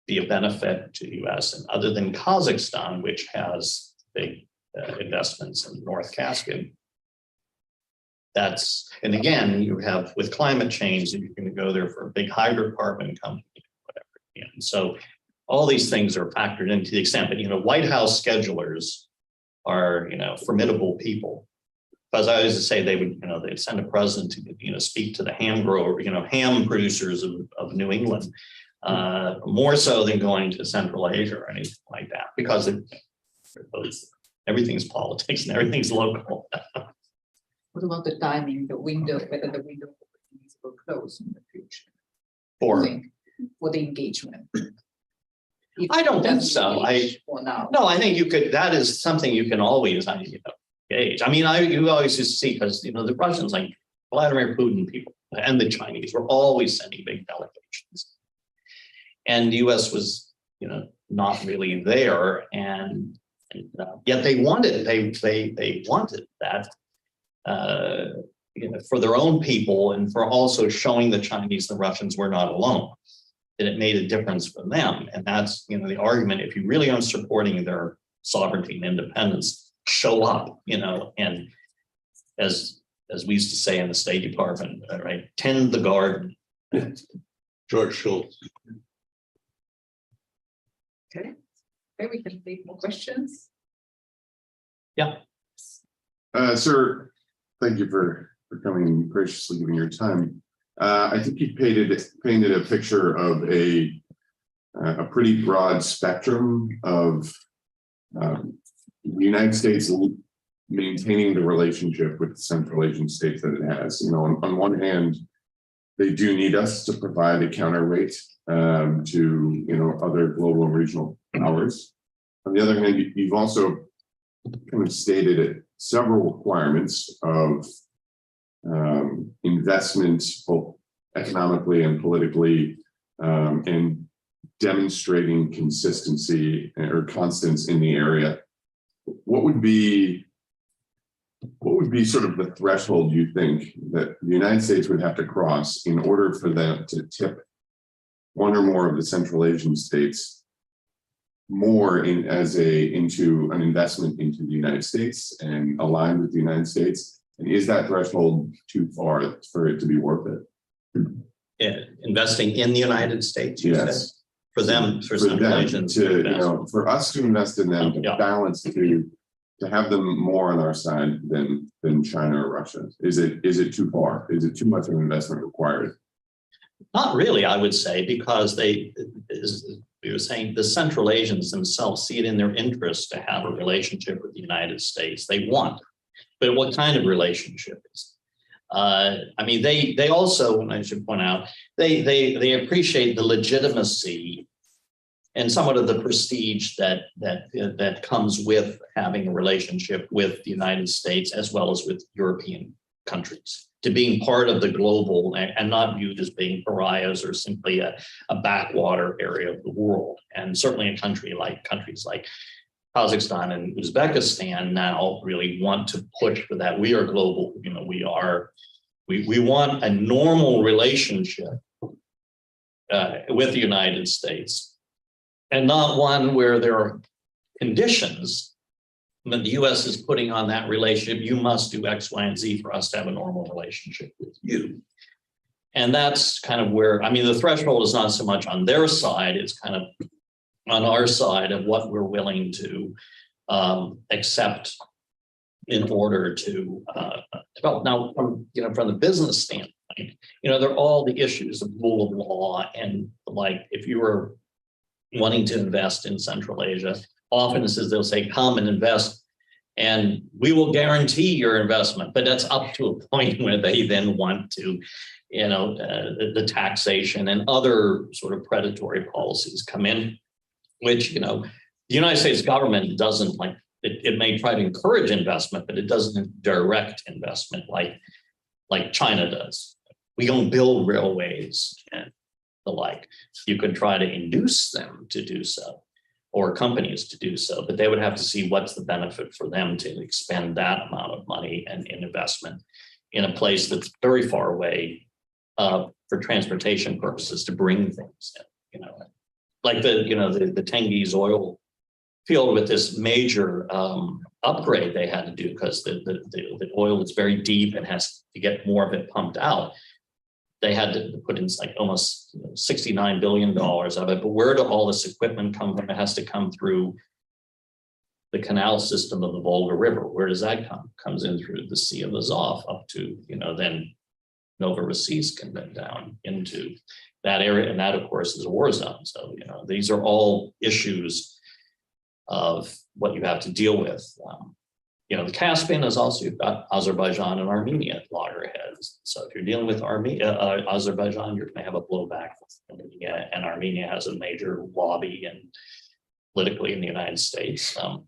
be a benefit to the US, and other than Kazakhstan, which has big investments in North Cascade. And again, you have with climate change, you're going to go there for a big hydrocarbon company, whatever. And so all these things are factored into the extent, but White House schedulers are formidable people. Because I always say they would, they'd send a president to speak to the ham grower, ham producers of New England, more so than going to Central Asia or anything like that, because everything's politics and everything's local. What about the timing, the window, whether the window of opportunities will close in the future for the engagement? I don't think so. No, I think you could. That is something you can always engage. I mean, you always just see, because the Russians, like Vladimir Putin, people, and the Chinese were always sending big delegations, and the U.S. was not really there, and yet they wanted they wanted that. For their own people, and for also showing the Chinese, the Russians were not alone, that it made a difference for them. And that's, the argument, if you really are supporting their sovereignty and independence, show up, and as we used to say in the State Department, right, tend the garden. George Krol. Okay, we can take more questions. Yeah. Sir, thank you for coming and graciously giving your time. I think you painted a picture of a pretty broad spectrum of the United States maintaining the relationship with the Central Asian states that it has. On one hand, they do need us to provide a counterweight to other global and regional powers. On the other hand, you've also kind of stated several requirements of investment, both economically and politically, and demonstrating consistency or constance in the area. What would be sort of the threshold you think that the United States would have to cross in order for them to tip one or more of the Central Asian states more into an investment into the United States and aligned with the United States? And is that threshold too far for it to be worth it? Yeah, investing in the United States, you Yes. said? For them, for them Central Asians to, for us to invest in them, to Yeah. balance to have them more on our side than China or Russia. Is it too far? Is it too much of an investment required? Not really, I would say, because we were saying the Central Asians themselves see it in their interest to have a relationship with the United States. They want, but what kind of relationship is? I mean, they also, and I should point out, they appreciate the legitimacy and somewhat of the prestige that comes with having a relationship with the United States as well as with European countries, to being part of the global and not viewed as being pariahs or simply a backwater area of the world. And certainly countries like Kazakhstan and Uzbekistan now really want to push for that. We are global, we want a normal relationship with the United States, and not one where there are conditions that the US is putting on that relationship. You must do X, Y, and Z for us to have a normal relationship with you. And that's kind of where, I mean, the threshold is not so much on their side, it's kind of on our side of what we're willing to accept in order to develop. Now, from the business standpoint, there are all the issues of rule of law, and like if you were wanting to invest in Central Asia, often they'll say, come and invest and we will guarantee your investment. But that's up to a point where they then want to, the taxation and other sort of predatory policies come in, which, the United States government doesn't like. It may try to encourage investment, but it doesn't direct investment like China does. We don't build railways and the like. You could try to induce them to do so, or companies to do so, but they would have to see what's the benefit for them to expend that amount of money and investment in a place that's very far away for transportation purposes to bring things in. like the Tengiz oil field with this major upgrade they had to do because the oil is very deep and has to get more of it pumped out. They had to put in like almost $69 billion of it. But where do all this equipment come from? It has to come through the canal system of the Volga River. Where does that come? Comes in through the Sea of Azov up to, then Novorossiysk and then down into that area. And that, of course, is a war zone. So, these are all issues of what you have to deal with. The Caspian is also, you've got Azerbaijan and Armenia at loggerheads. So if you're dealing with Azerbaijan, you're going to have a blowback. And Armenia has a major lobby and politically in the United States. I don't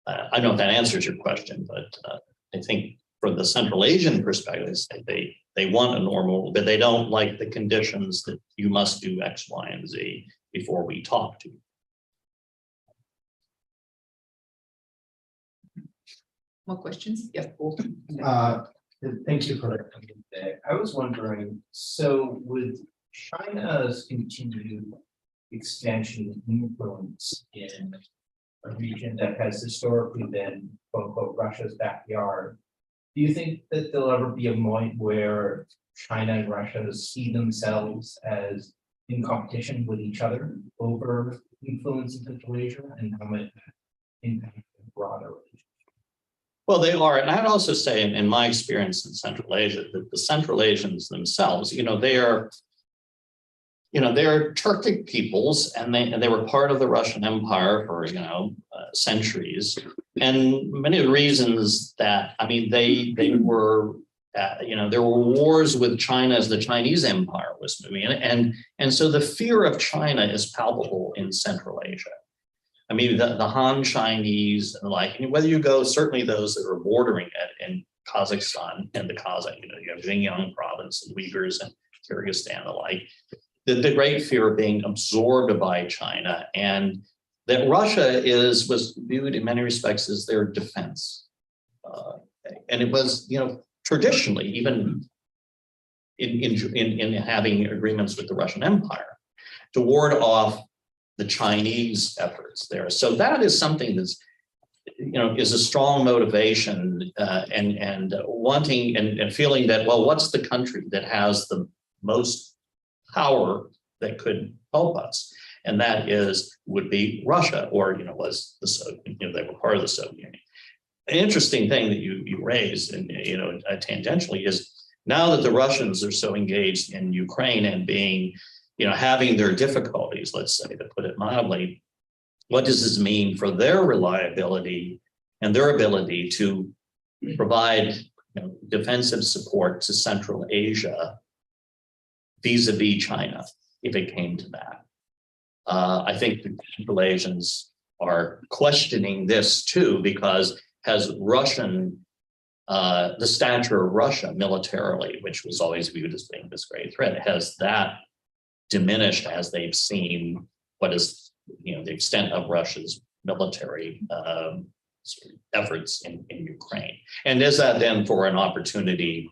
know if that answers your question, but I think from the Central Asian perspective, they want a normal, but they don't like the conditions that you must do X, Y, and Z before we talk to you. More questions? Yes, Paul. Thank you for that today. I was wondering, so with China's continued expansion of influence in a region that has historically been quote unquote Russia's backyard, do you think that there'll ever be a point where China and Russia see themselves as in competition with each other over influence in Central Asia, and how it impacts the broader relationship? Well, they are, and I'd also say, in my experience in Central Asia, that the Central Asians themselves, they are Turkic peoples, and they were part of the Russian Empire for centuries, and many of the reasons that they were. There were wars with China as the Chinese Empire was moving, and so the fear of China is palpable in Central Asia. The Han Chinese, and whether you go, certainly those that are bordering it in Kazakhstan and the Kazakh, you have Xinjiang province and Uyghurs and Kyrgyzstan alike, the great fear of being absorbed by China, and that Russia was viewed in many respects as their defense. And it was, traditionally, even in having agreements with the Russian Empire, to ward off the Chinese efforts there. So that is something that's, is a strong motivation and wanting and feeling that, well, what's the country that has the most power that could help us? And that would be Russia, or, was the Soviet, they were part of the Soviet Union. An interesting thing that you raised, and, tangentially, is now that the Russians are so engaged in Ukraine and being, having their difficulties, let's say, to put it mildly, what does this mean for their reliability and their ability to provide defensive support to Central Asia vis-a-vis China, if it came to that? I think the Central Asians are questioning this too, because has the stature of Russia militarily, which was always viewed as being this great threat, has that diminished as they've seen what is, the extent of Russia's military efforts in Ukraine? And is that then for an opportunity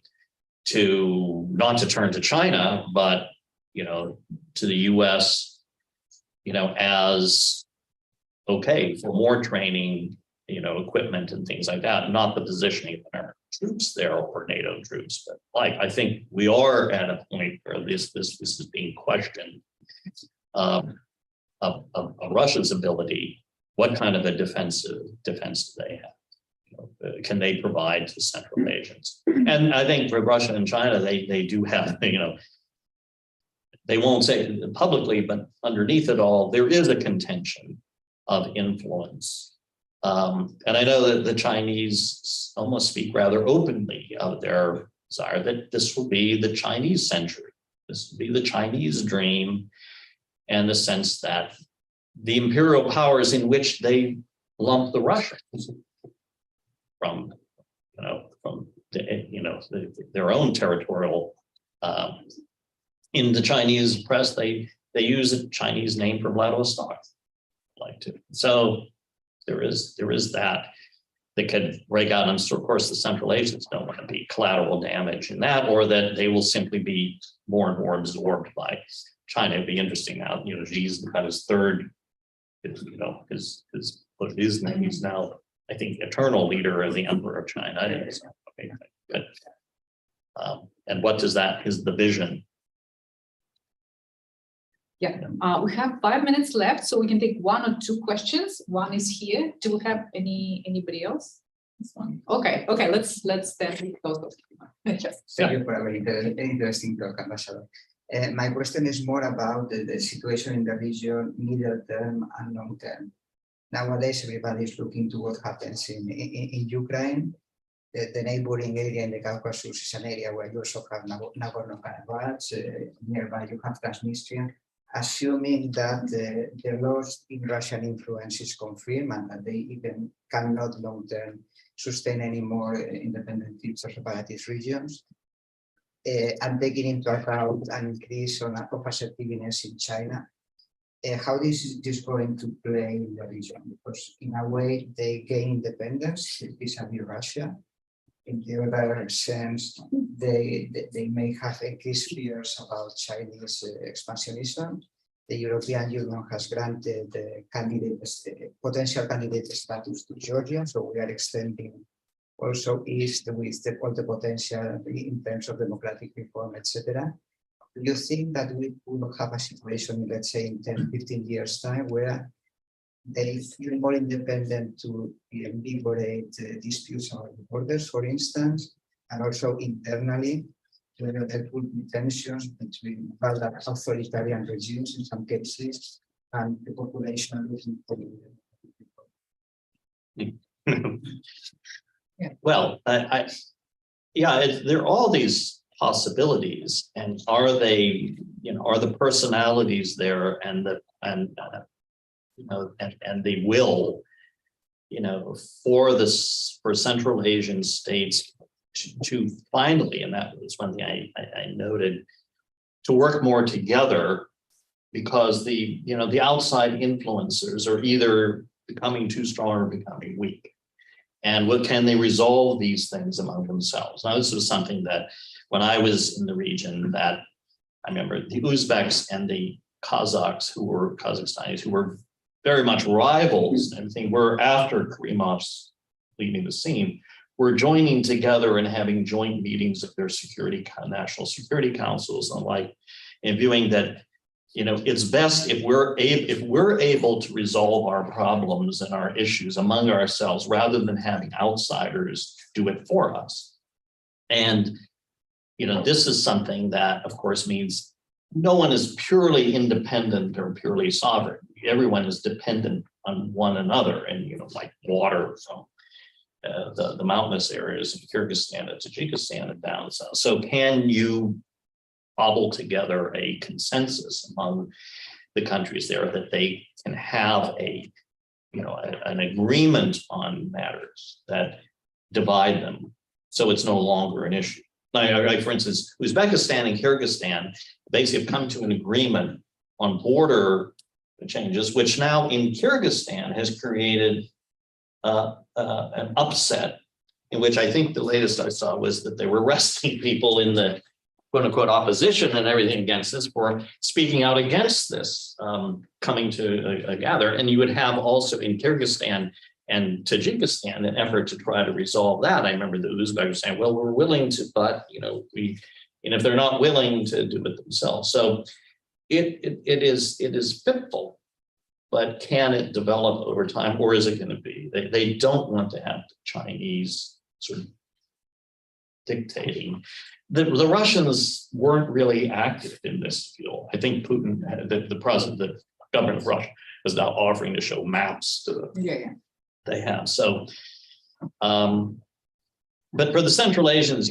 to not to turn to China, but, to the US, as okay, for more training, equipment and things like that, not the positioning of American troops there or NATO troops, but I think we are at a point where this is being questioned of Russia's ability. What kind of a defense do they have? Can they provide to Central Asians? And I think for Russia and China, they do have, they won't say it publicly, but underneath it all, there is a contention of influence. And I know that the Chinese almost speak rather openly of their desire that this will be the Chinese century. This will be the Chinese dream, and the sense that the imperial powers in which they lump the Russians from their own territorial. In the Chinese press, they use a Chinese name for Vladivostok, so. There is that could break out, and of course the Central Asians don't want to be collateral damage in that, or that they will simply be more and more absorbed by China. It'd be interesting now, Xi's got his third, his what it is now, he's now, I think, eternal leader of the Emperor of China. Okay, but, and what does that is the vision? Yeah, we have 5 minutes left, so we can take 1 or 2 questions. One is here. Do we have anybody else? This one. Okay, let's then close those. Yes. Thank you for a very interesting talk, Ambassador. My question is more about the situation in the region, middle term and long term. Nowadays, everybody is looking to what happens in Ukraine. The neighboring area in the Caucasus is an area where you also have Nagorno-Karabakh, nearby you have Transnistria. Assuming that the loss in Russian influence is confirmed and that they even cannot long-term sustain any more independent or separatist regions, and taking into account an increase of assertiveness in China, how this is going to play in the region? Because in a way they gain independence vis-a-vis Russia. In the other sense, they may have increased fears about Chinese expansionism. The European Union has granted potential candidate status to Georgia, so we are extending also east with all the potential in terms of democratic reform, etc. Do you think that we will have a situation, let's say in 10, 15 years time, where they feel more independent to liberate disputes over the borders, for instance, and also internally, whether there could be tensions between rather authoritarian regimes in some cases and the population looking for Well, there are all these possibilities, and are they, are the personalities there, and the will, for Central Asian states to finally, and that was one thing I noted, to work more together, because the outside influencers are either becoming too strong or becoming weak. And what can they resolve these things among themselves? Now, this was something that when I was in the region, that I remember the Uzbeks and the Kazakhs, Kazakhstanis, who were very much rivals, and I think were after Karimov's leaving the scene, were joining together and having joint meetings of their national security councils and and viewing that, it's best if we're able to resolve our problems and our issues among ourselves rather than having outsiders do it for us. And, this is something that, of course, means no one is purely independent or purely sovereign. Everyone is dependent on one another, and, like water from the mountainous areas in Kyrgyzstan and Tajikistan and down south. So can you cobble together a consensus among the countries there that they can have an agreement on matters that divide them, so it's no longer an issue? Like, for instance, Uzbekistan and Kyrgyzstan basically have come to an agreement on border changes, which now in Kyrgyzstan has created an upset, in which I think the latest I saw was that they were arresting people in the quote unquote opposition and everything against this for speaking out against this, coming to a gather. And you would have also in Kyrgyzstan and Tajikistan an effort to try to resolve that. I remember the Uzbeks were saying, well, we're willing to, but if they're not willing to do it themselves. So it is fitful, but can it develop over time, or is it going to be? They don't want to have the Chinese sort of dictating. The Russians weren't really active in this field. I think Putin, the president, the government of Russia, is now offering to show maps to them. They have. So, but for the Central Asians,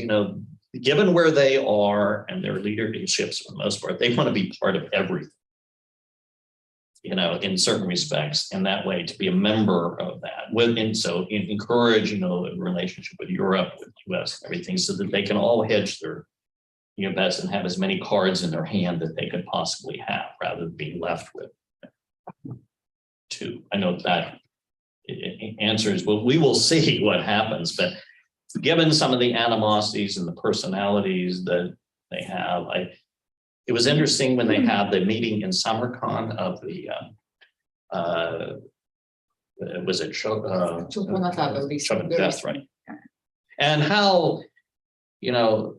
given where they are and their leaderships for the most part, they want to be part of everything, in certain respects, and that way to be a member of that. And so encourage, the relationship with Europe, with the US, and everything, so that they can all hedge their bets and have as many cards in their hand that they could possibly have, rather than being left with two. I know that answers, well, we will see what happens, but given some of the animosities and the personalities that they have, it was interesting when they had the meeting in Samarkand of the was it that's right. And how, you know,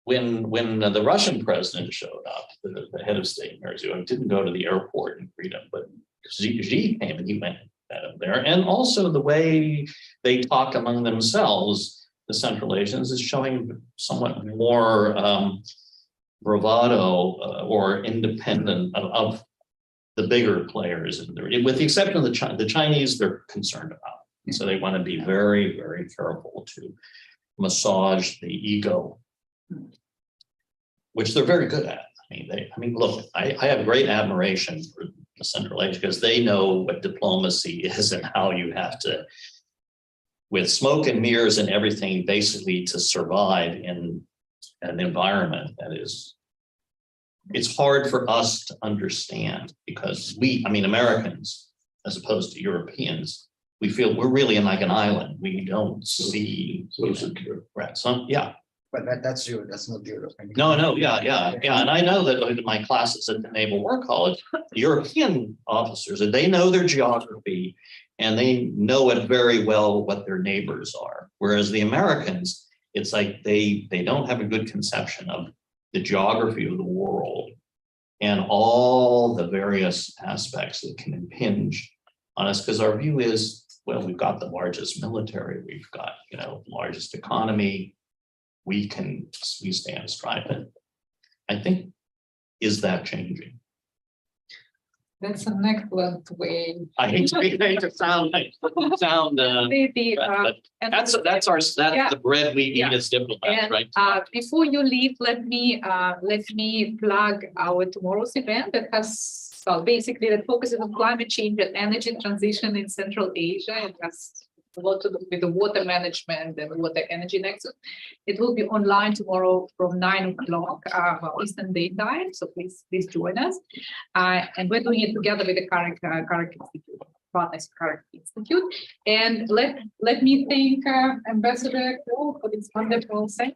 when the Russian president showed up, the head of state, didn't go to the airport and greet him, but Xi came and he went there. And also the way they talk among themselves, the Central Asians, is showing somewhat more bravado or independent of the bigger players. With the exception of the Chinese, they're concerned about. And so they want to be very, very careful to massage the ego, which they're very good at. I mean, look, I have great admiration for the Central Asia because they know what diplomacy is and how you have to, with smoke and mirrors and everything, basically to survive in an environment that is, it's hard for us to understand because Americans, as opposed to Europeans, we feel we're really in like an island. We don't see. So secure. Right. So, yeah. But that's you, that's not Europe. No, yeah. And I know that in my classes at the Naval War College, European officers, and they know their geography and they know it very well what their neighbors are. Whereas the Americans, it's like they don't have a good conception of the geography of the world and all the various aspects that can impinge on us. Because our view is, well, we've got the largest military, we've got, largest economy. We stand stride. I think, is that changing? That's an excellent way. I hate to sound but that's the bread we eat as diplomats, right? Before you leave, let me plug our tomorrow's event that has basically that focuses on climate change and energy transition in Central Asia. It has a lot to do with the water management and water energy nexus. It will be online tomorrow from 9 o'clock Eastern Daytime. So please join us. And we're doing it together with the Karak Institute, partners Karak Institute. And let me thank Ambassador Krol for this wonderful session.